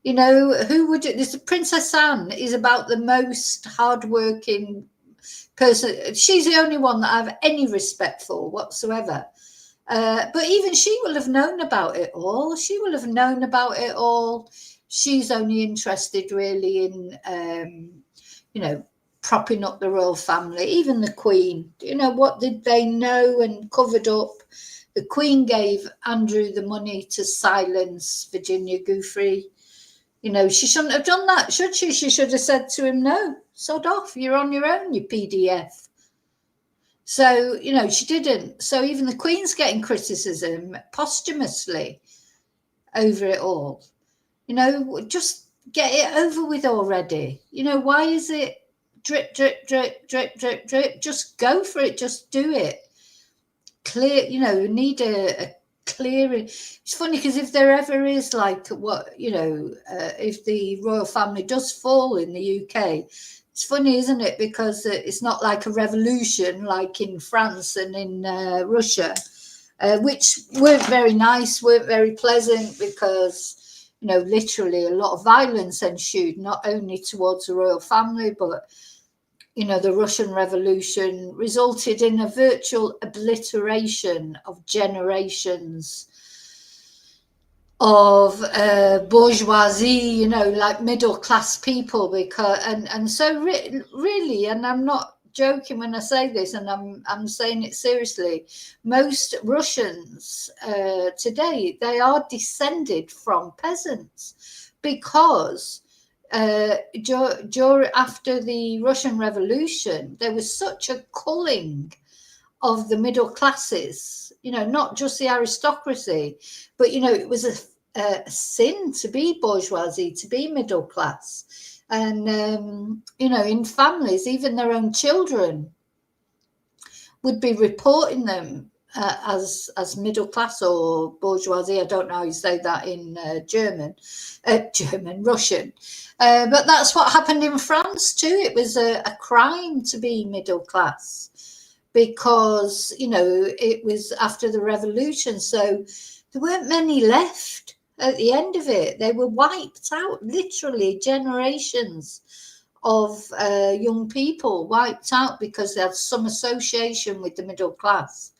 You know, who would it? This Princess Anne is about the most hardworking person. She's the only one that I have any respect for whatsoever. But even she will have known about it all. She's only interested really in, you know, propping up the royal family. Even the Queen, you know, what did they know and covered up? The Queen gave Andrew the money to silence Virginia Giuffre. You know, she shouldn't have done that, should she? She should have said to him, no, sod off, you're on your own, you PDF. So, you know, she didn't. So even the Queen's getting criticism posthumously over it all. You know, just get it over with already. You know, why is it drip, drip, drip, drip, drip, drip? Just go for it. Just do it. Clear, you know, you need a clearing. It's funny because if there ever is like what, you know, if the royal family does fall in the UK, it's funny, isn't it? Because it's not like a revolution like in France and in Russia, which weren't very nice, weren't very pleasant, because, you know, literally a lot of violence ensued, not only towards the royal family, but, you know, the Russian Revolution resulted in a virtual obliteration of generations of bourgeoisie, you know, like middle class people, because and so really, and I'm not joking when I say this, and I'm saying it seriously, most Russians today, they are descended from peasants, because after the Russian Revolution, there was such a culling of the middle classes, you know, not just the aristocracy, but, you know, it was a sin to be bourgeoisie, to be middle class. And, you know, in families, even their own children would be reporting them as middle class or bourgeoisie. I don't know how you say that in Russian. But that's what happened in France too. It was a crime to be middle class because, you know, it was after the revolution. So there weren't many left at the end of it. They were wiped out, literally generations of young people wiped out because they had some association with the middle class.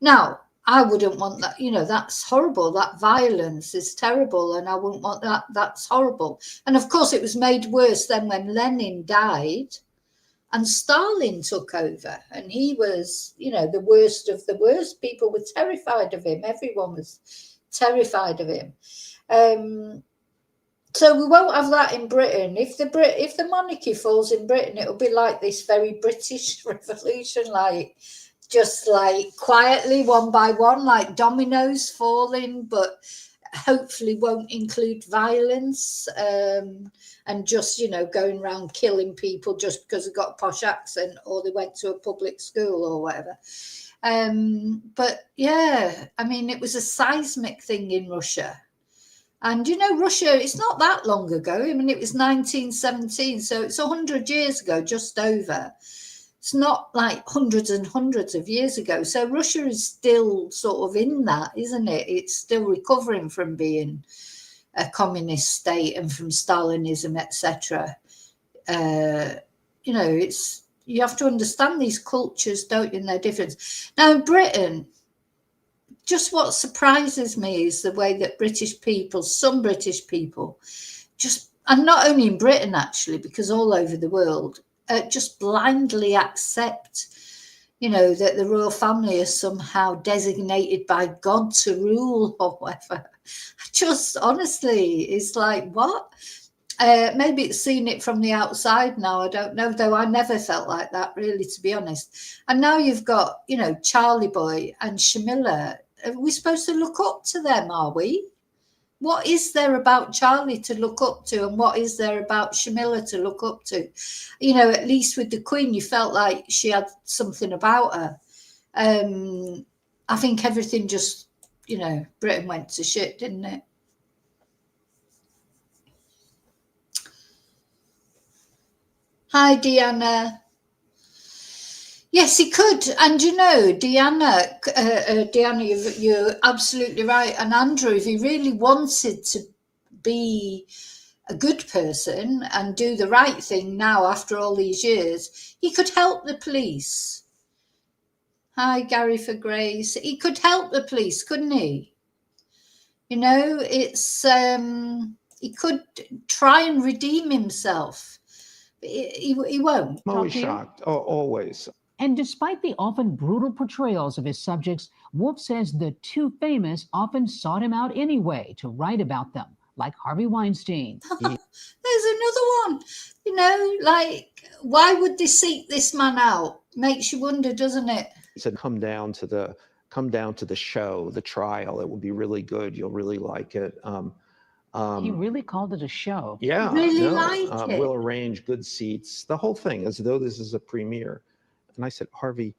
Now, I wouldn't want that, you know, that's horrible. That violence is terrible, and I wouldn't want that. That's horrible. And of course, it was made worse then when Lenin died and Stalin took over, and he was, you know, the worst of the worst. People were terrified of him. Everyone was terrified of him. So we won't have that in Britain. If the monarchy falls in Britain, it'll be like this very British revolution, like just like quietly, one by one, like dominoes falling, but hopefully won't include violence and just, you know, going around killing people just because they got a posh accent or they went to a public school or whatever. But yeah, I mean, it was a seismic thing in Russia. And, you know, Russia, it's not that long ago. I mean, it was 1917, so it's 100 years ago, just over. It's not like hundreds and hundreds of years ago. So Russia is still sort of in that, isn't it? It's still recovering from being a communist state and from Stalinism, etc. You know, it's, you have to understand these cultures, don't you, and their difference. Now, in Britain, just what surprises me is the way that British people, some British people, just, and not only in Britain actually, because all over the world, just blindly accept, you know, that the royal family is somehow designated by God to rule or whatever. Just honestly, it's like, what? Maybe it's seen it from the outside now, I don't know, though I never felt like that, really, to be honest. And now you've got, you know, Charlie Boy and Shamila. Are we supposed to look up to them, are we? What is there about Charlie to look up to, and what is there about Shamila to look up to? You know, at least with the Queen, you felt like she had something about her. I think everything just, you know, Britain went to shit, didn't it? Hi, Deanna. Yes, he could. And, you know, Deanna, you're absolutely right. And Andrew, if he really wanted to be a good person and do the right thing now after all these years, he could help the police. Hi, Gary for Grace. He could help the police, couldn't he? You know, it's he could try and redeem himself. He won't. I'm always shocked, always. And despite the often brutal portrayals of his subjects, Wolf says the too famous often sought him out anyway to write about them, like Harvey Weinstein. There's another one. You know, like, why would they seek this man out? Makes you wonder, doesn't it? He said, come down to the show, the trial. It will be really good. You'll really like it. He really called it a show. Yeah. Really like it. We'll arrange good seats, the whole thing, as though this is a premiere. And I said, Harvey,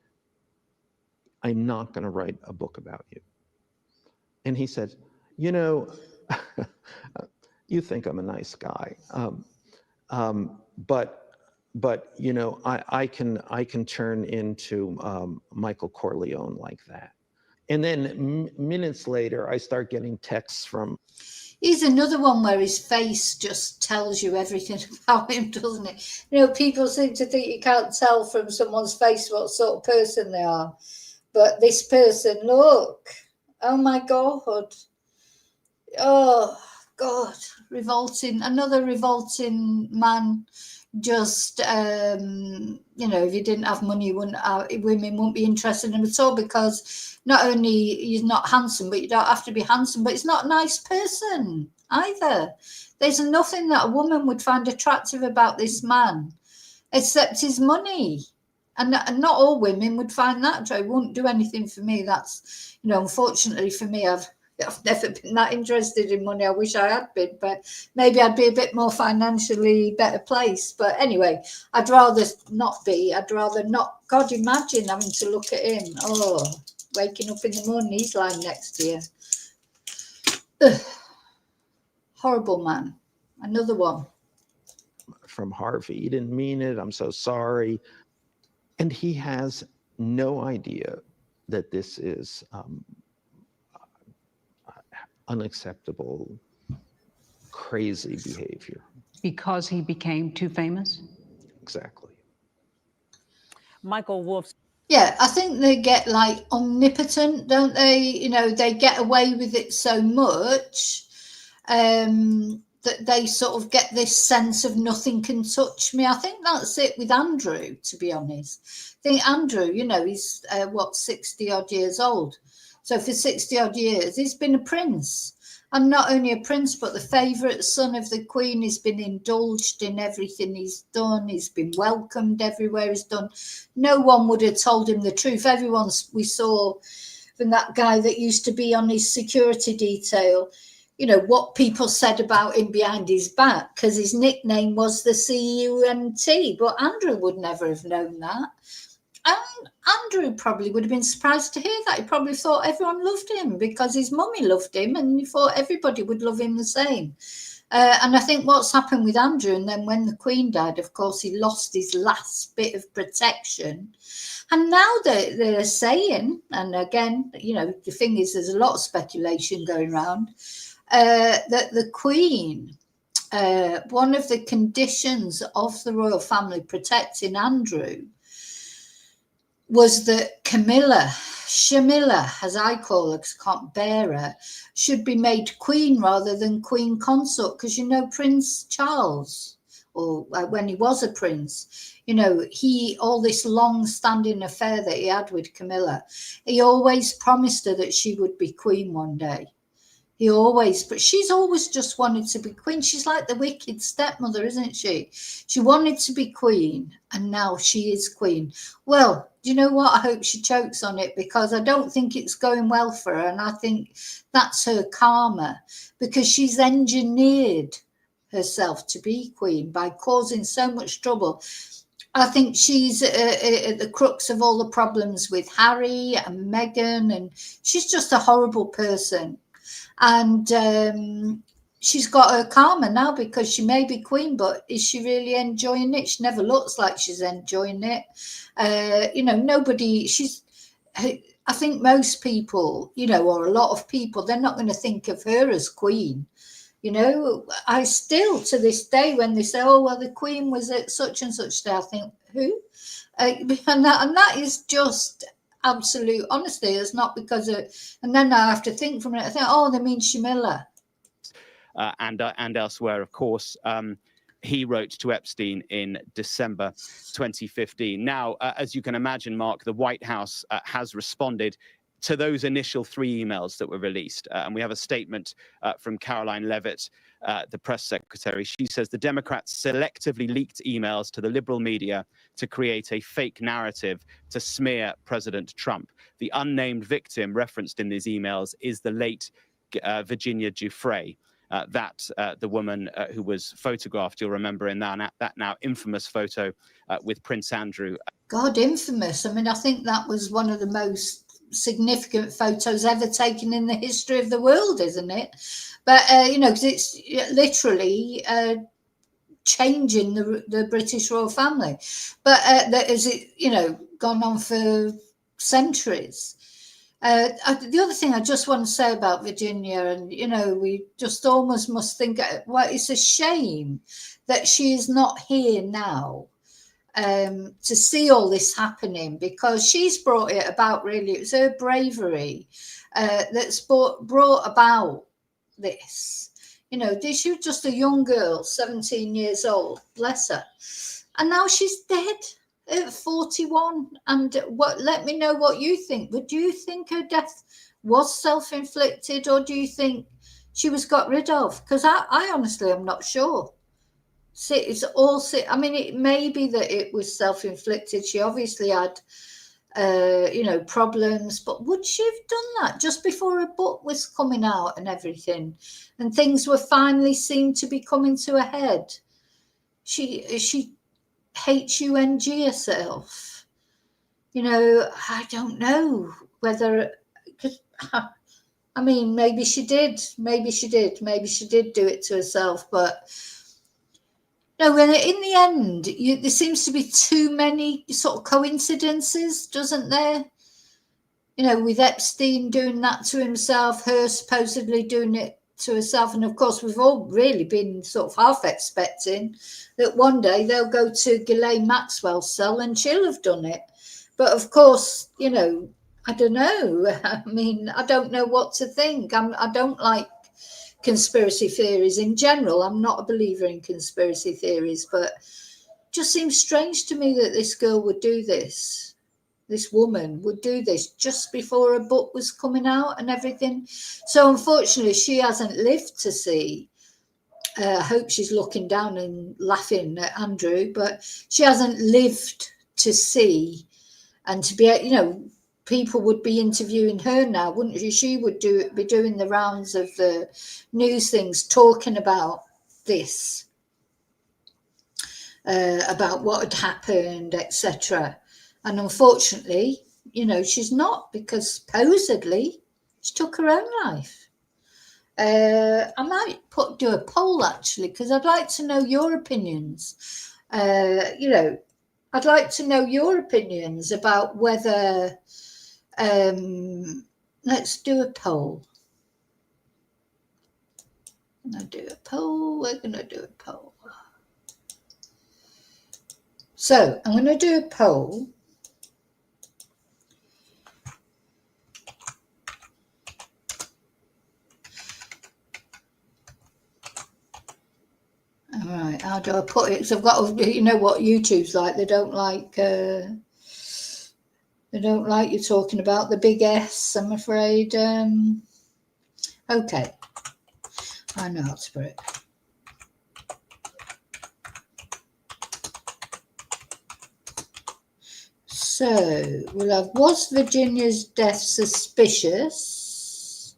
I'm not going to write a book about you. And he said, you know, you think I'm a nice guy. But you know, I can turn into Michael Corleone like that. And then minutes later, I start getting texts from. He's another one where his face just tells you everything about him, doesn't it? You know, people seem to think you can't tell from someone's face what sort of person they are. But this person, look, oh my God. Oh, God, revolting. Another revolting man. Just, you know, if you didn't have money, women wouldn't be interested in him at all, because not only he's not handsome, but you don't have to be handsome, but he's not a nice person either. There's nothing that a woman would find attractive about this man except his money. And not all women would find that. It wouldn't do anything for me. That's, you know, unfortunately for me, I've never been that interested in money. I wish I had been, but maybe I'd be a bit more financially better placed. But anyway, I'd rather not be. I'd rather not. God, imagine having to look at him. Oh, waking up in the morning, he's lying next to you. Ugh. Horrible man. Another one. From Harvey, he didn't mean it. I'm so sorry. And he has no idea that this is unacceptable, crazy behavior. Because he became too famous? Exactly. Michael Wolff. Yeah, I think they get like omnipotent, don't they? You know, they get away with it so much that they sort of get this sense of nothing can touch me. I think that's it with Andrew, to be honest. I think Andrew, you know, he's 60 odd years old. So for 60 odd years, he's been a prince. And not only a prince, but the favourite son of the Queen. He's been indulged in everything he's done. He's been welcomed everywhere he's done. No one would have told him the truth. Everyone we saw, from that guy that used to be on his security detail, you know, what people said about him behind his back, because his nickname was the CUNT. But Andrew would never have known that. And Andrew probably would have been surprised to hear that. He probably thought everyone loved him because his mummy loved him, and he thought everybody would love him the same. And I think what's happened with Andrew, and then when the Queen died, of course, he lost his last bit of protection. And now they're saying, and again, you know, the thing is, there's a lot of speculation going around, that the Queen, one of the conditions of the royal family protecting Andrew was that Shamilla, as I call her, because I can't bear her, should be made queen rather than queen consort. Because, you know, Prince Charles, or when he was a prince, you know, all this long-standing affair that he had with Camilla, he always promised her that she would be queen one day. But she's always just wanted to be queen. She's like the wicked stepmother, isn't she? She wanted to be queen, and now she is queen. Well, do you know what? I hope she chokes on it, because I don't think it's going well for her. And I think that's her karma, because she's engineered herself to be queen by causing so much trouble. I think she's at the crux of all the problems with Harry and Meghan, and she's just a horrible person. And she's got her karma now, because she may be queen, but is she really enjoying it? She never looks like she's enjoying it. You know, I think most people, you know, or a lot of people, they're not going to think of her as queen. You know, I still, to this day, when they say, oh, well, the Queen was at such and such day, I think, who? And that is just absolute honesty. It's not because of, and then I have to think from it, I think, oh, they mean Shamilla. And elsewhere, of course. He wrote to Epstein in December 2015. Now, as you can imagine, Mark, the White House has responded to those initial 3 emails that were released. And we have a statement from Caroline Leavitt, the press secretary. She says the Democrats selectively leaked emails to the liberal media to create a fake narrative to smear President Trump. The unnamed victim referenced in these emails is the late Virginia Giuffre. The woman who was photographed, you'll remember, in that now infamous photo with Prince Andrew. God, infamous. I mean, I think that was one of the most significant photos ever taken in the history of the world, isn't it? But, you know, because it's literally changing the British royal family. But that is, it, you know, gone on for centuries. The other thing I just want to say about Virginia, and, you know, we just almost must think, well, it's a shame that she is not here now to see all this happening, because she's brought it about, really. It was her bravery that's brought about this. You know, she was just a young girl, 17 years old, bless her. And now she's dead at 41. And let me know what you think. But do you think her death was self-inflicted, or do you think she was got rid of? Because I honestly am not sure. It's all. I mean, it may be that it was self-inflicted. She obviously had problems. But would she have done that just before her book was coming out and everything, and things were finally seemed to be coming to a head? She HUNG herself. I don't know whether, because I mean, maybe she did do it to herself, but no, in the end, there seems to be too many sort of coincidences, doesn't there? With Epstein doing that to himself, her supposedly doing it to herself. And of course, we've all really been sort of half expecting that one day they'll go to Ghislaine Maxwell's cell and she'll have done it. But of course, I don't know. I mean, I don't know what to think. I don't like conspiracy theories in general. I'm not a believer in conspiracy theories, but it just seems strange to me that this girl would do this. This woman would do this just before her book was coming out and everything. So unfortunately, she hasn't lived to see. I hope she's looking down and laughing at Andrew, but she hasn't lived to see and to be, people would be interviewing her now, wouldn't she? She would be doing the rounds of the news things, talking about this, about what had happened, etc. And unfortunately, she's not, because supposedly she took her own life. I might do a poll actually, because I'd like to know your opinions. I'd like to know your opinions about whether. Let's do a poll. We're going to do a poll. So I'm going to do a poll. All right, how do I put it? Because I've got, what YouTube's like. They don't like you talking about the big S, I'm afraid. Okay, I know how to put it. So we'll have, was Virginia's death suspicious?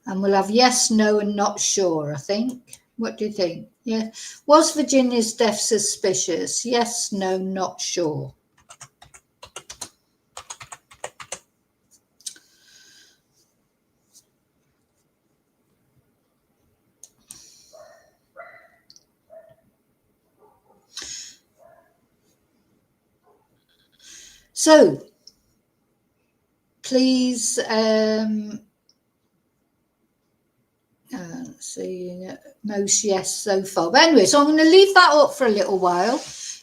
And we'll have yes, no, and not sure, I think. What do you think? Yeah. Was Virginia's death suspicious? Yes, no, not sure. So, please, let's see, most yes so far. But anyway, so I'm going to leave that up for a little while.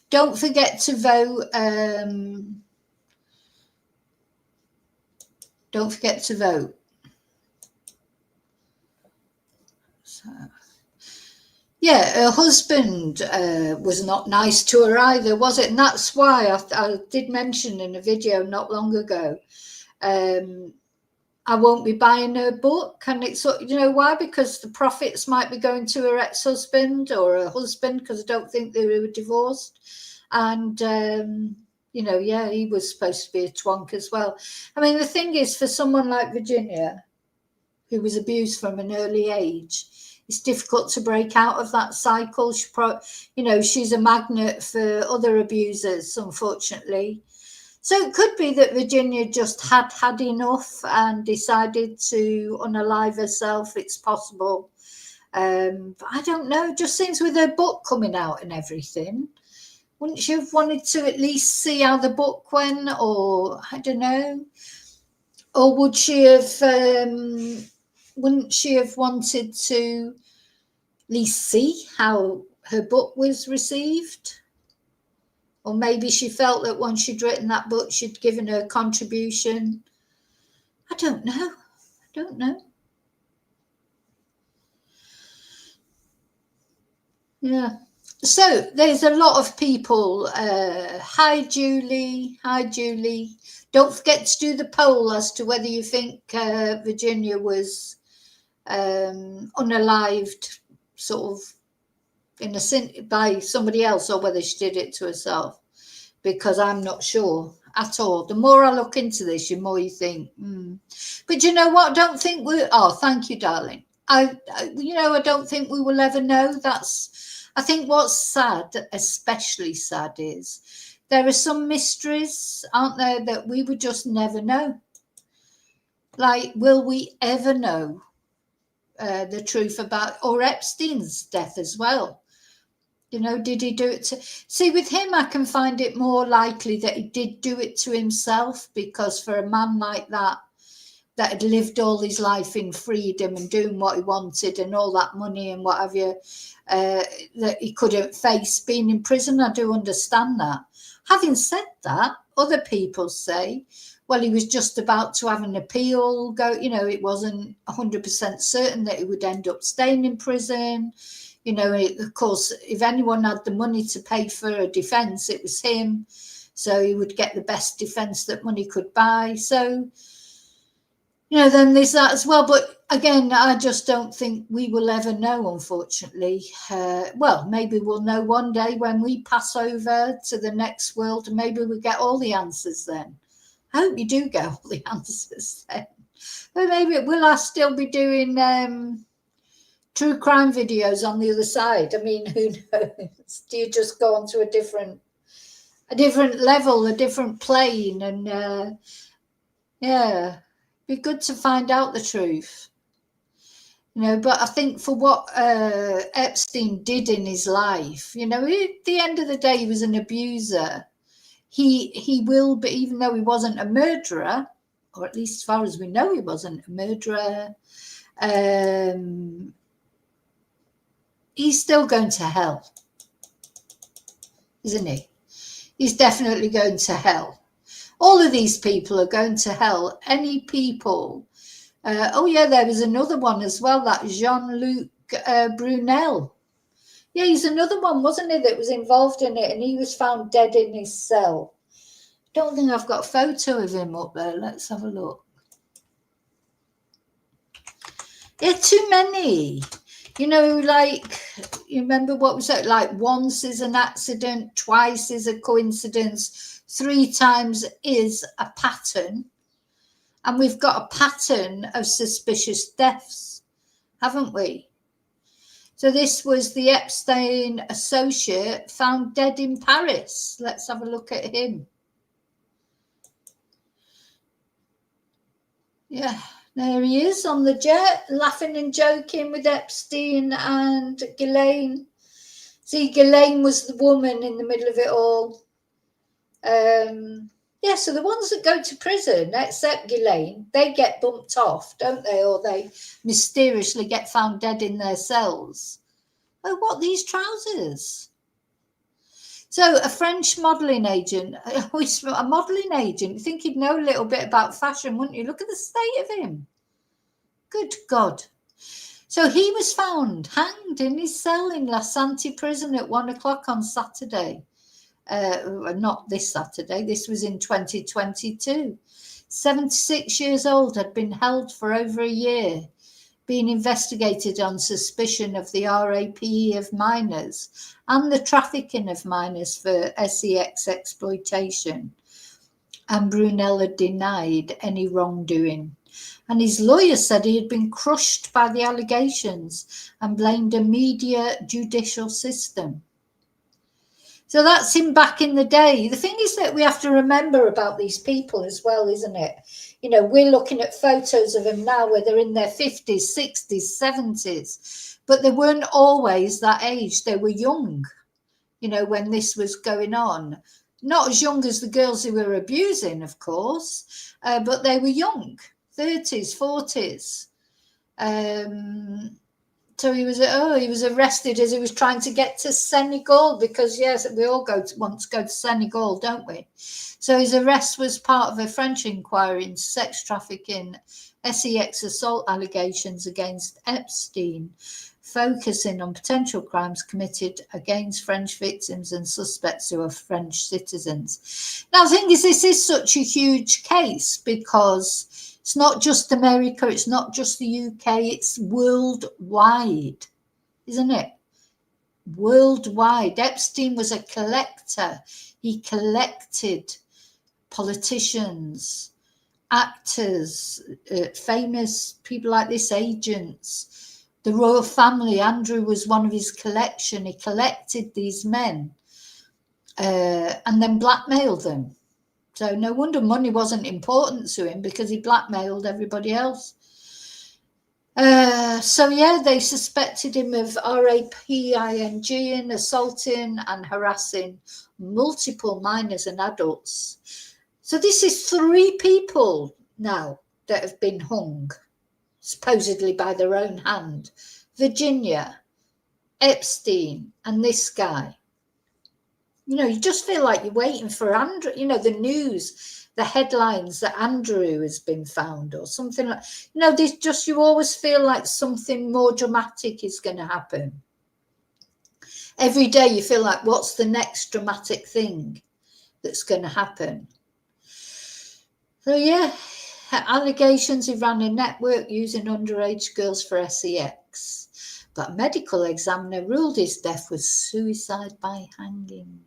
Don't forget to vote. Don't forget to vote. So, yeah, her husband was not nice to her either, was it? And that's why I did mention in a video not long ago, I won't be buying her book. And it's, why? Because the profits might be going to her ex-husband or her husband, because I don't think they were divorced. And, yeah, he was supposed to be a twonk as well. I mean, the thing is, for someone like Virginia, who was abused from an early age, it's difficult to break out of that cycle. She's a magnet for other abusers, unfortunately. So it could be that Virginia just had enough and decided to unalive herself. It's possible. But I don't know. It just seems with her book coming out and everything, wouldn't she have wanted to at least see how the book went? Or I don't know. Or would she have... wouldn't she have wanted to at least see how her book was received? Or maybe she felt that once she'd written that book, she'd given her contribution. I don't know. Yeah. So there's a lot of people. Hi, Julie. Don't forget to do the poll as to whether you think Virginia was unalived, sort of by somebody else, or whether she did it to herself. because I'm not sure at all. The more I look into this, the more you think, But you know what? I don't think thank you, darling. I don't think we will ever know. I think what's sad, especially sad, is there are some mysteries, aren't there, that we would just never know. Like, will we ever know the truth about, or Epstein's death as well? Did he do it see, with him, I can find it more likely that he did do it to himself, because for a man like that had lived all his life in freedom and doing what he wanted and all that money and what have you, that he couldn't face being in prison. I do understand that. Having said that, other people say, well, he was just about to have an appeal go, it wasn't 100% certain that he would end up staying in prison. Of course, if anyone had the money to pay for a defence, it was him. So he would get the best defence that money could buy. So, then there's that as well. But again, I just don't think we will ever know, unfortunately. Well, maybe we'll know one day when we pass over to the next world, and maybe we'll get all the answers then. I hope you do get all the answers then. But maybe will I still be doing true crime videos on the other side? I mean, who knows? Do you just go on to a different level, a different plane? And be good to find out the truth. But I think for what Epstein did in his life, at the end of the day, he was an abuser. He will be, even though he wasn't a murderer, or at least as far as we know, he wasn't a murderer. He's still going to hell, isn't he? He's definitely going to hell. All of these people are going to hell. Any people. There was another one as well, that Jean-Luc Brunel. Yeah, he's another one, wasn't he, that was involved in it, and he was found dead in his cell. Don't think I've got a photo of him up there. Let's have a look. Yeah, too many. Like, you remember what was it? Like, once is an accident, twice is a coincidence, 3 times is a pattern. And we've got a pattern of suspicious deaths, haven't we? So this was the Epstein associate found dead in Paris. Let's have a look at him. Yeah. There he is on the jet, laughing and joking with Epstein and Ghislaine. See, Ghislaine was the woman in the middle of it all. So the ones that go to prison, except Ghislaine, they get bumped off, don't they? Or they mysteriously get found dead in their cells. Oh, what, these trousers? So a French modelling agent, a modelling agent, you think he'd know a little bit about fashion, wouldn't you? Look at the state of him. Good God. So he was found hanged in his cell in La Santé prison at 1 o'clock on Saturday. Not this Saturday, this was in 2022. 76 years old, had been held for over a year, being investigated on suspicion of the RAPE of minors and the trafficking of minors for sex exploitation. And Brunel had denied any wrongdoing. And his lawyer said he had been crushed by the allegations and blamed a media judicial system. So that's him back in the day. The thing is that we have to remember about these people as well, isn't it? We're looking at photos of them now where they're in their 50s, 60s, 70s, but they weren't always that age. They were young, when this was going on. Not as young as the girls who were abusing, of course, but they were young, 30s, 40s. So he was arrested as he was trying to get to Senegal, because yes, we all want to go to Senegal, don't we? So his arrest was part of a French inquiry into sex trafficking, sex assault allegations against Epstein, focusing on potential crimes committed against French victims and suspects who are French citizens. Now, the thing is, this is such a huge case because it's not just America, it's not just the UK, it's worldwide, isn't it? worldwide. Epstein was a collector. He collected politicians, actors, famous people like this, agents, the royal family. Andrew was one of his collection. He collected these men and then blackmailed them. So no wonder money wasn't important to him, because he blackmailed everybody else. So yeah, they suspected him of raping, assaulting and harassing multiple minors and adults. So this is 3 people now that have been hung, supposedly by their own hand. Virginia, Epstein, and this guy. You know, you just feel like you're waiting for Andrew, you know, the news, the headlines that Andrew has been found or something like, you know, this just, you always feel like something more dramatic is going to happen. Every day you feel like, what's the next dramatic thing that's going to happen? So yeah, allegations he ran a network using underage girls for sex, but a medical examiner ruled his death was suicide by hanging.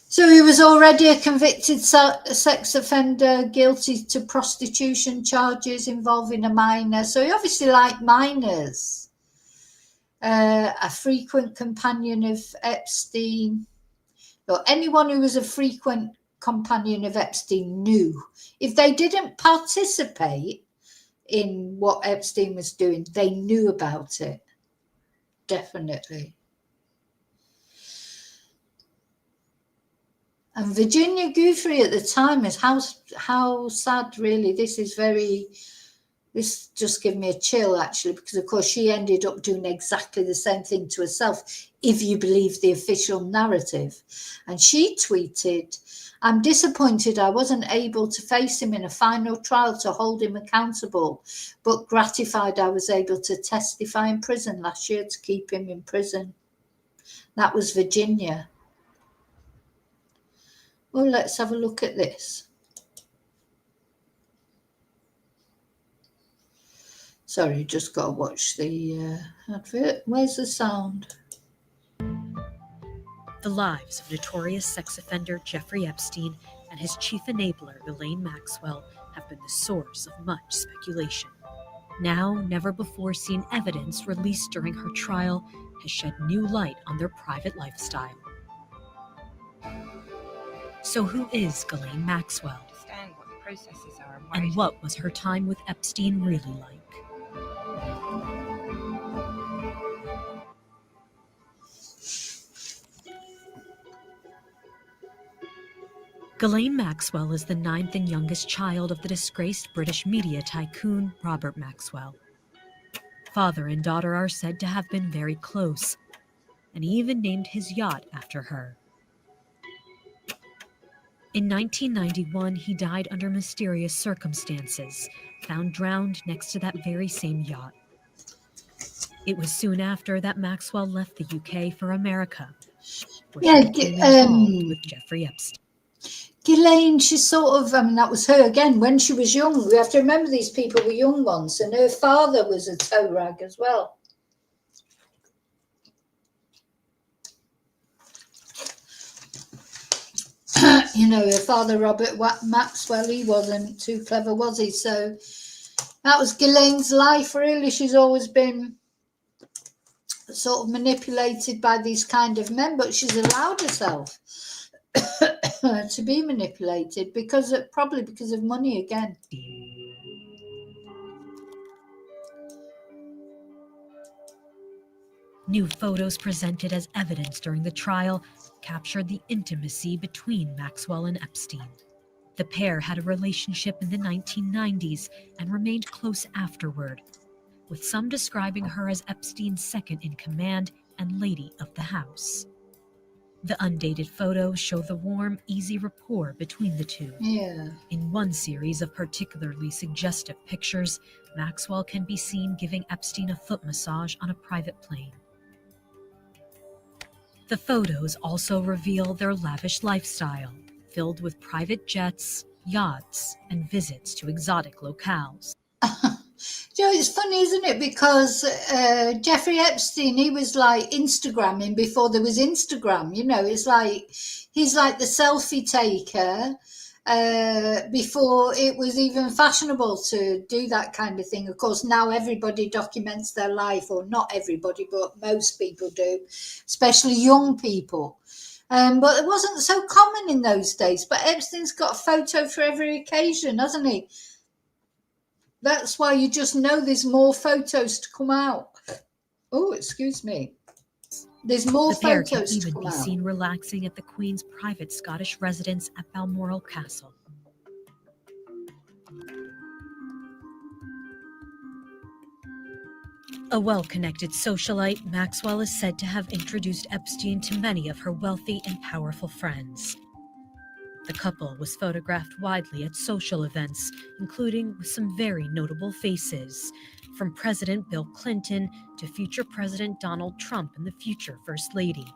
So he was already a convicted sex offender, guilty to prostitution charges involving a minor. So he obviously liked minors. A frequent companion of Epstein. So anyone who was a frequent companion of Epstein knew. If they didn't participate in what Epstein was doing, they knew about it. Definitely. And Virginia Giuffre at the time is how sad, really. This just gave me a chill, actually, because of course she ended up doing exactly the same thing to herself, if you believe the official narrative. And she tweeted, "I'm disappointed I wasn't able to face him in a final trial to hold him accountable, but gratified I was able to testify in prison last year to keep him in prison." That was Virginia. Well, let's have a look at this. Sorry, just got to watch the advert. Where's the sound? The lives of notorious sex offender Jeffrey Epstein and his chief enabler, Ghislaine Maxwell, have been the source of much speculation. Now, never-before-seen evidence released during her trial has shed new light on their private lifestyle. So who is Ghislaine Maxwell? What the processes are And what was her time with Epstein really like? Ghislaine Maxwell is the 9th and youngest child of the disgraced British media tycoon Robert Maxwell. Father and daughter are said to have been very close, and he even named his yacht after her. In 1991, he died under mysterious circumstances, found drowned next to that very same yacht. It was soon after that Maxwell left the UK for America, where she became involved with Jeffrey Epstein. Ghislaine, she's sort of, that was her again when she was young. We have to remember these people were young ones, and her father was a toe rag as well. You know, her father, Robert Maxwell, he wasn't too clever, was he? So that was Ghislaine's life, really. She's always been sort of manipulated by these kind of men, but she's allowed herself to be manipulated probably because of money again. New photos presented as evidence during the trial captured the intimacy between Maxwell and Epstein. The pair had a relationship in the 1990s and remained close afterward, with some describing her as Epstein's second-in-command and lady of the house. The undated photos show the warm, easy rapport between the two. Yeah. In one series of particularly suggestive pictures, Maxwell can be seen giving Epstein a foot massage on a private plane. The photos also reveal their lavish lifestyle, filled with private jets, yachts, and visits to exotic locales. You know, it's funny, isn't it? Because Jeffrey Epstein, he was like Instagramming before there was Instagram. You know, it's like he's like the selfie taker before it was even fashionable to do that kind of thing. Of course, now everybody documents their life, or not everybody, but most people do, especially young people. But it wasn't so common in those days. But Epstein's got a photo for every occasion, hasn't he? That's why you just know there's more photos to come out. Oh, excuse me. There's more The pair photos can to even come be out. seen relaxing at the Queen's private Scottish residence at Balmoral Castle. A well-connected socialite, Maxwell is said to have introduced Epstein to many of her wealthy and powerful friends. The couple was photographed widely at social events, including with some very notable faces, from President Bill Clinton to future President Donald Trump and the future First Lady,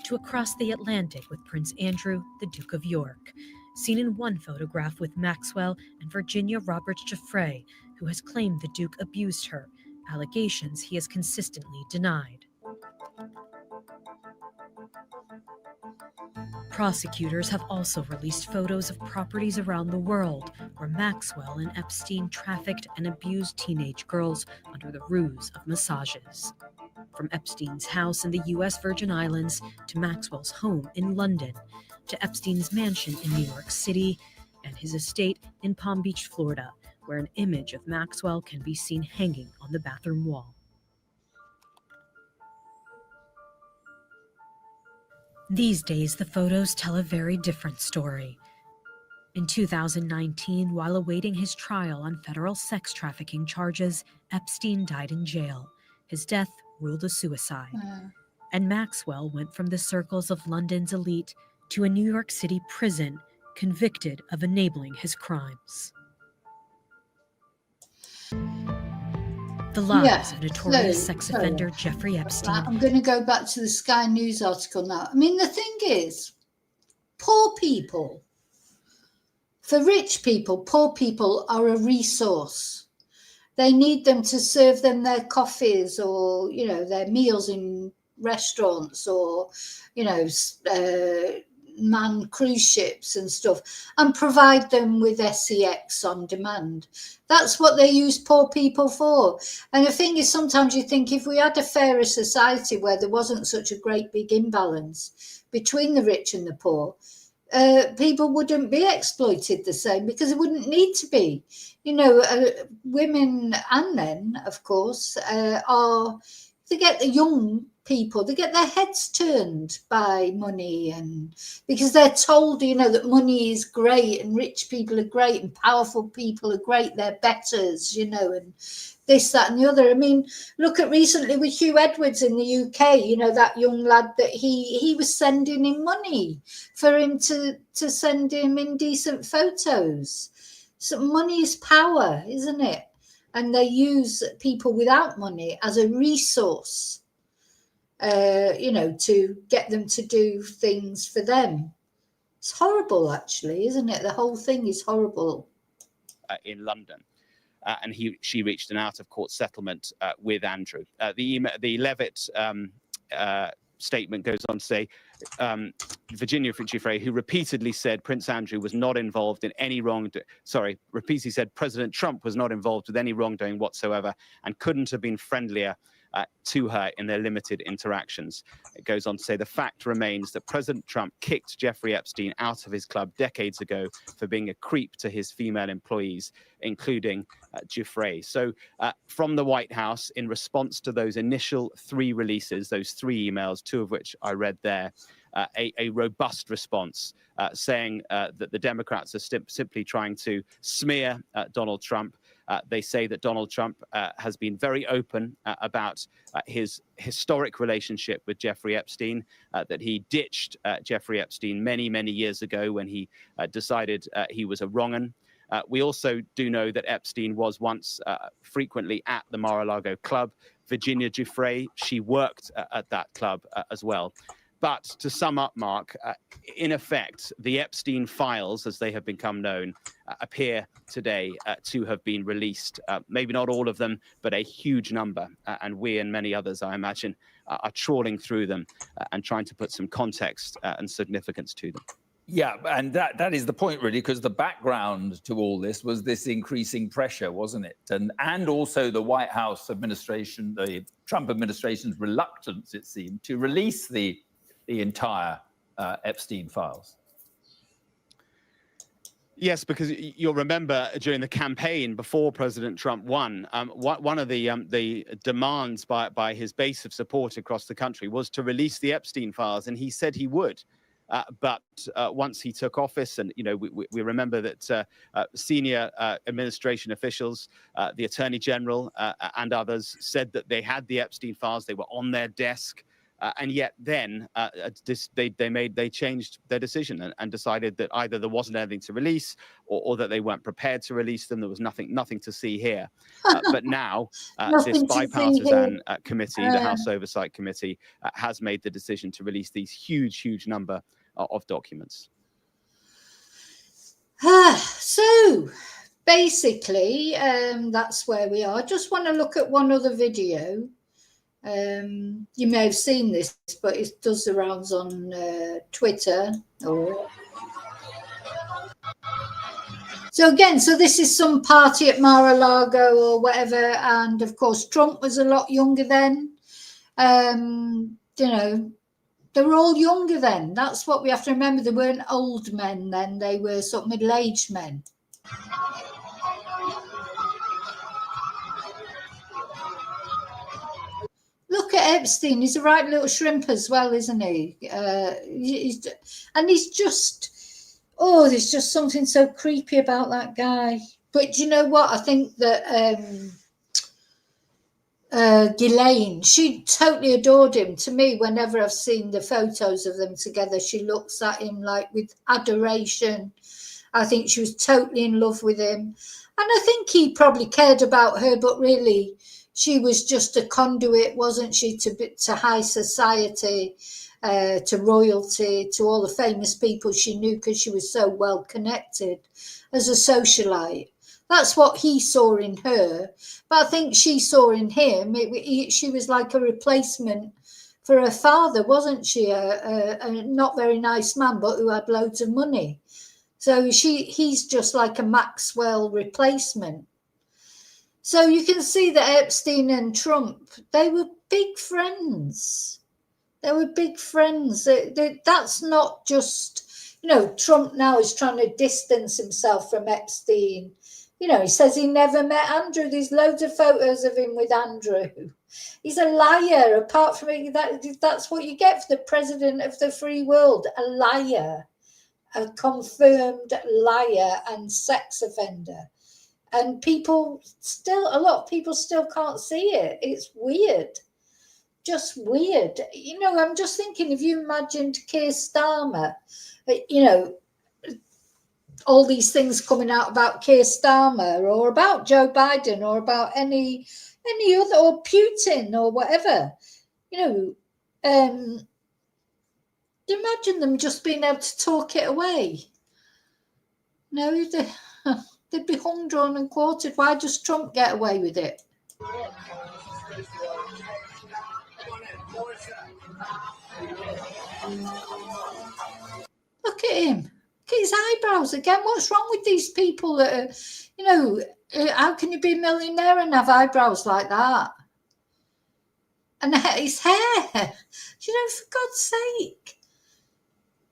to across the Atlantic with Prince Andrew, the Duke of York, seen in one photograph with Maxwell and Virginia Roberts Giuffre, who has claimed the Duke abused her, allegations he has consistently denied. Prosecutors have also released photos of properties around the world where Maxwell and Epstein trafficked and abused teenage girls under the ruse of massages. From Epstein's house in the U.S. Virgin Islands to Maxwell's home in London, to Epstein's mansion in New York City and his estate in Palm Beach, Florida, where an image of Maxwell can be seen hanging on the bathroom wall. These days, the photos tell a very different story. In 2019, while awaiting his trial on federal sex trafficking charges, Epstein died in jail. His death ruled a suicide. And Maxwell went from the circles of London's elite to a New York City prison, convicted of enabling his crimes. The lives of notorious sex offender Jeffrey Epstein. I'm going to go back to the Sky News article now. I mean, the thing is, poor people, for rich people, poor people are a resource. They need them to serve them their coffees or, you know, their meals in restaurants or, you know, manned cruise ships and stuff, and provide them with sex on demand. That's what they use poor people for. And the thing is, sometimes you think if we had a fairer society where there wasn't such a great big imbalance between the rich and the poor, people wouldn't be exploited the same, because it wouldn't need to be. You know, women and men, of course, they get the young people, they get their heads turned by money, and because they're told, you know, that money is great and rich people are great and powerful people are great, they're betters, you know, and this, that and the other. I mean, look at recently with Hugh Edwards in the UK, you know, that young lad that he was sending him money for him to send him indecent photos. So money is power, isn't it? And they use people without money as a resource, you know, to get them to do things for them. It's horrible, actually, isn't it? The whole thing is horrible. In London. And she reached an out-of-court settlement with Andrew. The Levitt statement goes on to say, Virginia Giuffre, who repeatedly said Prince Andrew was not involved in any repeatedly said President Trump was not involved with any wrongdoing whatsoever and couldn't have been friendlier to her in their limited interactions. It goes on to say the fact remains that President Trump kicked Jeffrey Epstein out of his club decades ago for being a creep to his female employees, including Giuffre. So from the White House, in response to those initial 3 releases, those 3 emails, 2 of which I read there, a robust response saying that the Democrats are simply trying to smear Donald Trump. They say that Donald Trump has been very open about his historic relationship with Jeffrey Epstein, that he ditched Jeffrey Epstein many, many years ago when he decided he was a wrong 'un. We also do know that Epstein was once frequently at the Mar-a-Lago club. Virginia Giuffre, she worked at that club as well. But to sum up, Mark, in effect, the Epstein files, as they have become known, appear today to have been released. Maybe not all of them, but a huge number. And we and many others, I imagine, are trawling through them and trying to put some context and significance to them. Yeah, and that is the point, really, because the background to all this was this increasing pressure, wasn't it? And also the White House administration, the Trump administration's reluctance, it seemed, to release the entire Epstein files. Yes, because you'll remember during the campaign before President Trump won, one of the demands by his base of support across the country was to release the Epstein files, and he said he would. But once he took office, and we remember that senior administration officials, the Attorney General and others said that they had the Epstein files, they were on their desk. And yet then they changed their decision and decided that either there wasn't anything to release or that they weren't prepared to release them. There was nothing to see here. But now this bipartisan committee, the House Oversight Committee, has made the decision to release these huge number of documents. So basically, that's where we are. I just want to look at one other video. You may have seen this, but it does the rounds on Twitter. So again, this is some party at Mar-a-Lago or whatever, and of course Trump was a lot younger then. They were all younger then. That's what we have to remember. They weren't old men then, they were sort of middle-aged men. Look at Epstein. He's a right little shrimp as well, isn't he? He's just, there's just something so creepy about that guy. But you know what? I think that Ghislaine, she totally adored him. To me, whenever I've seen the photos of them together, she looks at him like with adoration. I think she was totally in love with him. And I think he probably cared about her, but really, she was just a conduit, wasn't she, to high society, to royalty, to all the famous people she knew because she was so well connected as a socialite. That's what he saw in her. But I think she saw in him, she was like a replacement for her father, wasn't she? A not very nice man, but who had loads of money. So he's just like a Maxwell replacement. So you can see that Epstein and Trump, they were big friends. They were big friends. That's not just, Trump now is trying to distance himself from Epstein. He says he never met Andrew. There's loads of photos of him with Andrew. He's a liar. Apart from it, that's what you get for the president of the free world, a liar, a confirmed liar and sex offender. And a lot of people still can't see it. It's weird. Just weird. I'm just thinking, if you imagined Keir Starmer, all these things coming out about Keir Starmer or about Joe Biden or about any other, or Putin or whatever, imagine them just being able to talk it away. They'd be hung, drawn and quartered. Why does Trump get away with it? Look at him. Look at his eyebrows again. What's wrong with these people that are, how can you be a millionaire and have eyebrows like that? And his hair, for God's sake.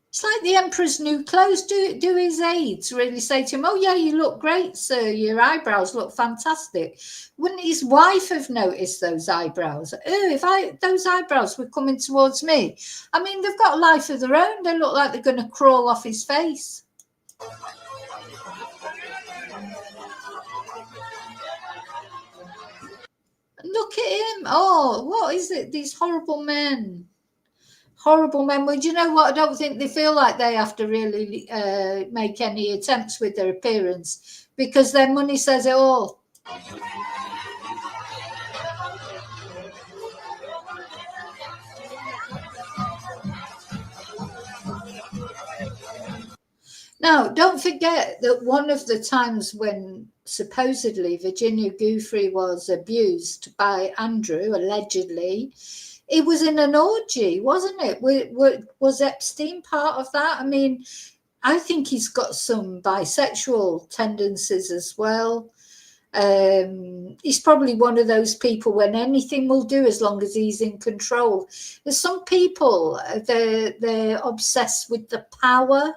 It's like the emperor's new clothes. Do his aides really say to him, "Oh yeah, you look great, sir. Your eyebrows look fantastic"? Wouldn't his wife have noticed those eyebrows? If those eyebrows were coming towards me, they've got a life of their own. They look like they're going to crawl off his face. Look at him. Oh, what is it? These horrible men. Horrible men. Well, do you know what? I don't think they feel like they have to really make any attempts with their appearance because their money says it all. Now, don't forget that one of the times when supposedly Virginia Giuffre was abused by Andrew, allegedly, it was in an orgy, wasn't it? Was Epstein part of that? I mean, I think he's got some bisexual tendencies as well. He's probably one of those people when anything will do as long as he's in control. There's some people, they're obsessed with the power.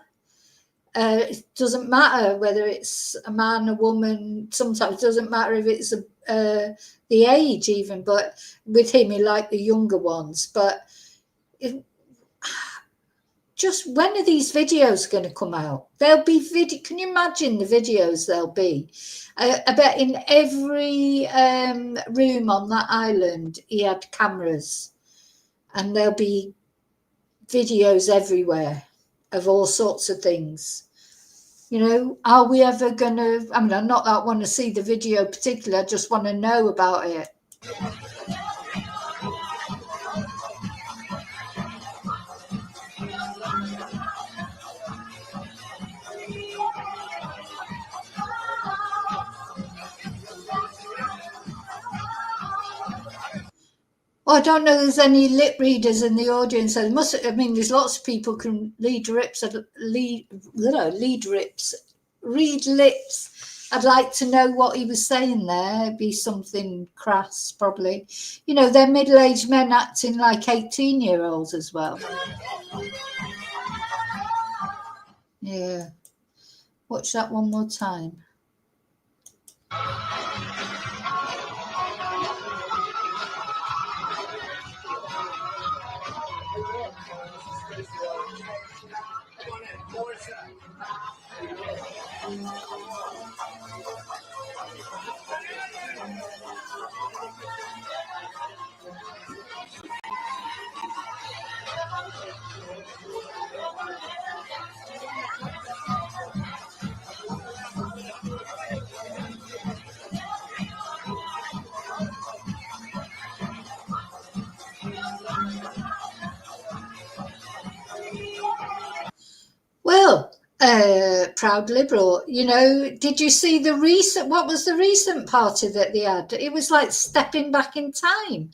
It doesn't matter whether it's a man, a woman. Sometimes it doesn't matter if it's the age even, but with him, he liked the younger ones. But just when are these videos going to come out? There'll be video. Can you imagine the videos there'll be? I bet in every room on that island, he had cameras, and there'll be videos everywhere of all sorts of things. You know, are we ever going to, I mean, I'm not that I want to see the video particularly, I just want to know about it. Well, I don't know if there's any lip readers in the audience. There must, I mean, there's lots of people can read lips. I'd like to know what he was saying there. It'd be something crass, probably. You know, they're middle-aged men acting like 18-year-olds as well. Yeah. Watch that one more time. Well, proud liberal, you know, did you see the recent, what was the recent party that they had? It was like stepping back in time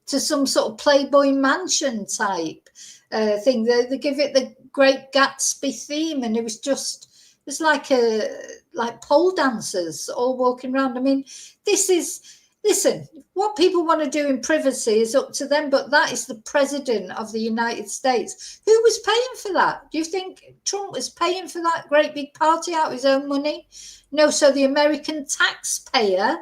to some sort of Playboy Mansion type thing. They give it the Great Gatsby theme, and it was just, it was like pole dancers all walking around. I mean, this is, listen, what people want to do in privacy is up to them, but that is the president of the United States. Who was paying for that? Do you think Trump was paying for that great big party out of his own money? No, so the American taxpayer,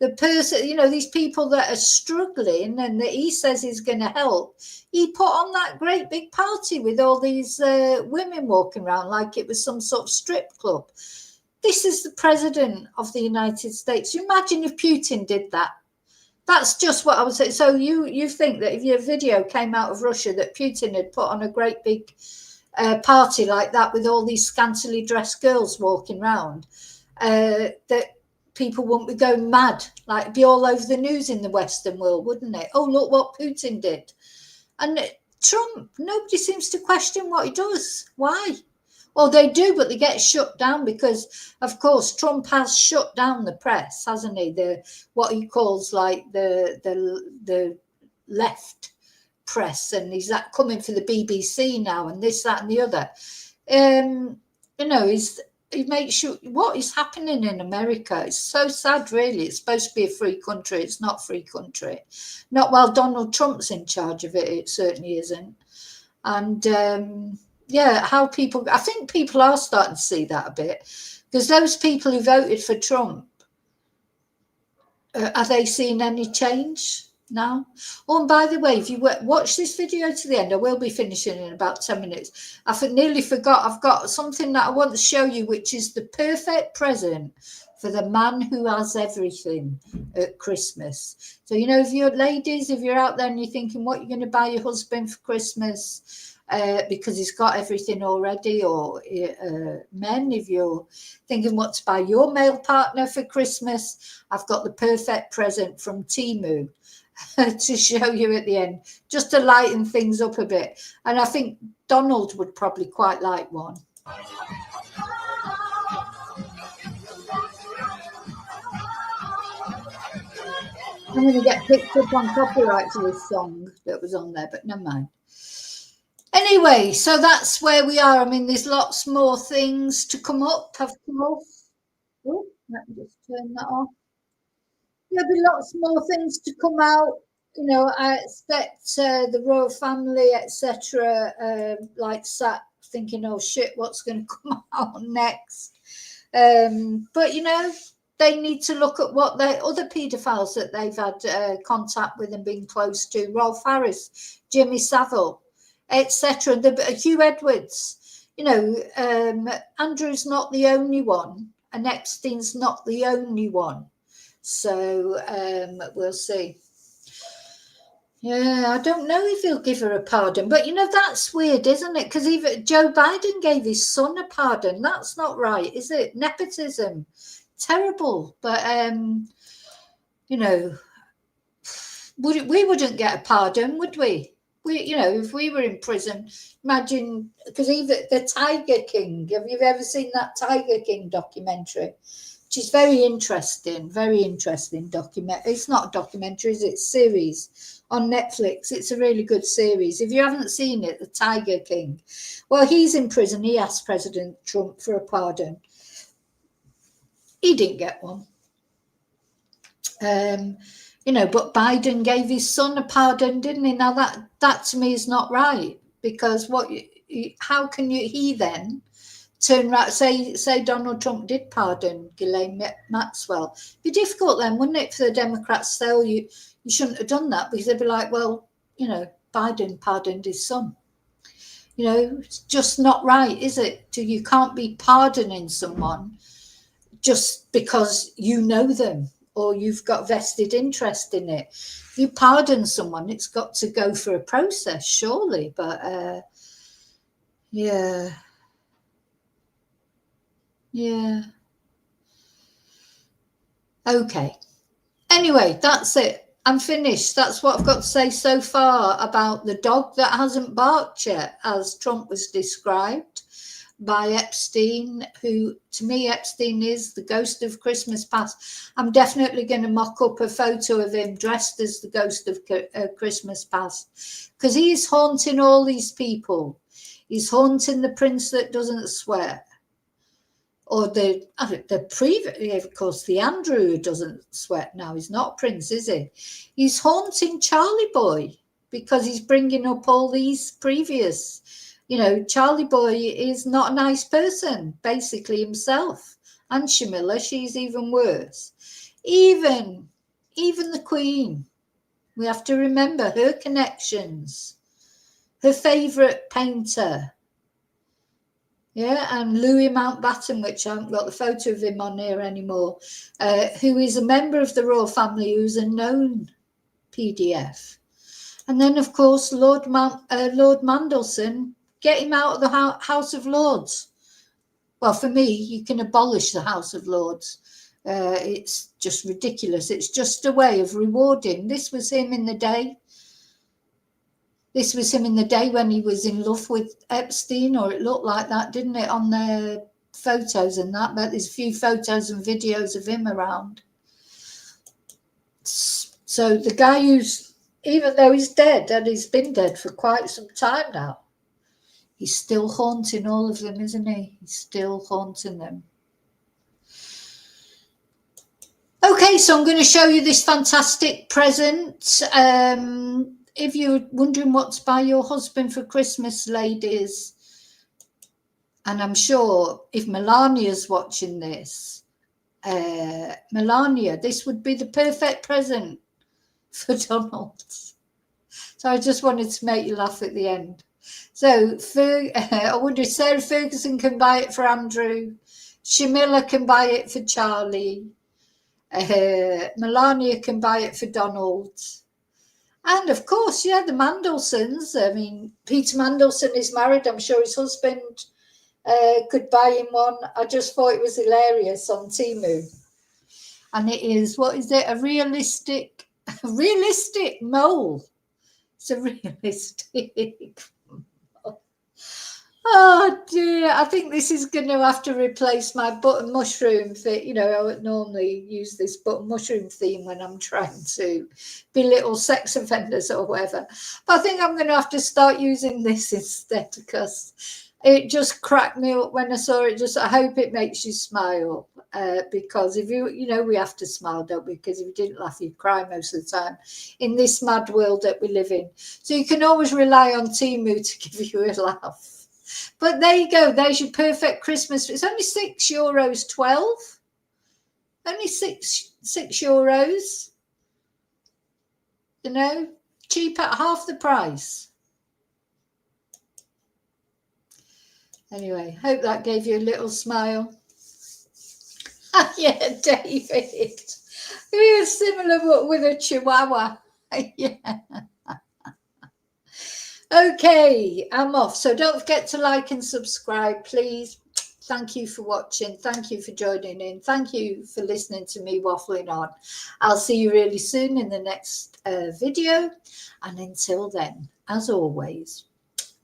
the person, you know, these people that are struggling and that he says he's going to help, he put on that great big party with all these women walking around like it was some sort of strip club. This is the president of the United States. You imagine if Putin did that. That's just what I would say. So you think that if your video came out of Russia that Putin had put on a great big party like that with all these scantily dressed girls walking around, that people wouldn't be going mad, like it'd be all over the news in the Western world, wouldn't it? Oh, look what Putin did. And Trump, nobody seems to question what he does. Why? Well, they do, but they get shut down because, of course, Trump has shut down the press, hasn't he? What he calls like the left press, and he's coming for the BBC now, and this, that, and the other. You know, he makes sure what is happening in America. It's so sad, really. It's supposed to be a free country. It's not a free country. Not while Donald Trump's in charge of it. It certainly isn't. And yeah, how people, I think people are starting to see that a bit, because those people who voted for Trump, are they seeing any change now? Oh, and by the way, if you watch this video to the end, I will be finishing in about 10 minutes. I nearly forgot, I've got something that I want to show you, which is the perfect present for the man who has everything at Christmas. So, you know, if you're ladies, if you're out there and you're thinking what you're going to buy your husband for Christmas, because he's got everything already, or men, if you're thinking what to buy your male partner for Christmas, I've got the perfect present from Temu to show you at the end, just to lighten things up a bit. And I think Donald would probably quite like one. I'm going to get picked up on copyright for this song that was on there, but never mind. Anyway, so that's where we are. I mean, there's lots more things to come up, of course. Oh, let me just turn that off. There'll be lots more things to come out. You know, I expect the royal family, etc., like sat thinking, oh shit, what's going to come out next? But, you know, they need to look at what the other paedophiles that they've had contact with and been close to, Rolf Harris, Jimmy Savile, etc. Hugh Edwards. You know, Andrew's not the only one, and Epstein's not the only one. So we'll see. Yeah, I don't know if he'll give her a pardon, but, you know, that's weird, isn't it? Because even Joe Biden gave his son a pardon. That's not right, is it? Nepotism. Terrible. But, you know, we wouldn't get a pardon, would we? You know, if we were in prison, imagine, because even the Tiger King, have you ever seen that Tiger King documentary? Which is very interesting document. It's not a documentary, is it? Series on Netflix. It's a really good series. If you haven't seen it, the Tiger King. Well, he's in prison. He asked President Trump for a pardon. He didn't get one. You know, but Biden gave his son a pardon, didn't he? Now that to me is not right, because how can he then turn around, say Donald Trump did pardon Ghislaine Maxwell? It'd be difficult then, wouldn't it, for the Democrats to say, you shouldn't have done that, because they'd be like, well, you know, Biden pardoned his son. You know, it's just not right, is it? You can't be pardoning someone just because you know them or you've got vested interest in it. If you pardon someone, it's got to go for a process, surely. But yeah. Okay. Anyway, that's it. I'm finished. That's what I've got to say so far about the dog that hasn't barked yet, as Trump was described by Epstein, who, to me, Epstein is the ghost of Christmas past. I'm definitely going to mock up a photo of him dressed as the ghost of Christmas past, because he's haunting all these people. He's haunting the prince that doesn't swear, or the previous, of course, the Andrew who doesn't sweat now. He's not a prince, is he? He's haunting Charlie Boy, because he's bringing up all these previous. You know, Charlie Boy is not a nice person, basically himself. And Shamilla, she's even worse. Even the Queen, we have to remember her connections. Her favourite painter. Yeah, and Louis Mountbatten, which I haven't got the photo of him on here anymore, who is a member of the royal family, who's a known PDF. And then, of course, Lord Mandelson. Get him out of the House of Lords. Well, for me, you can abolish the House of Lords. It's just ridiculous. It's just a way of rewarding. This was him in the day. This was him in the day when he was in love with Epstein, or it looked like that, didn't it, on their photos and that. But there's a few photos and videos of him around. So the guy who's, even though he's dead, and he's been dead for quite some time now, he's still haunting all of them, isn't he? He's still haunting them. Okay, so I'm going to show you this fantastic present. If you're wondering what to buy your husband for Christmas, ladies, and I'm sure if Melania's watching this, Melania, this would be the perfect present for Donald. So I just wanted to make you laugh at the end. So I wonder if Sarah Ferguson can buy it for Andrew. Shamilla can buy it for Charlie. Melania can buy it for Donald. And of course, yeah, the Mandelsons. I mean, Peter Mandelson is married. I'm sure his husband could buy him one. I just thought it was hilarious on Temu. And it is, what is it? A realistic mole. It's a realistic. Oh dear, I think this is going to have to replace my button mushroom thing. You know, I would normally use this button mushroom theme when I'm trying to belittle sex offenders or whatever. But I think I'm going to have to start using this instead, because it just cracked me up when I saw it. Just, I hope it makes you smile, because if you know, we have to smile, don't we? Because if you didn't laugh, you'd cry most of the time in this mad world that we live in. So you can always rely on Temu to give you a laugh. But there you go. There's your perfect Christmas. It's only €6.12. Only €6. You know, cheap at half the price. Anyway, hope that gave you a little smile. Yeah, David. We were similar, but with a chihuahua. Yeah. Okay, I'm off. So don't forget to like and subscribe, please. Thank you for watching. Thank you for joining in. Thank you for listening to me waffling on. I'll see you really soon in the next video. And until then, as always,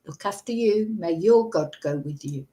look after you. May your God go with you.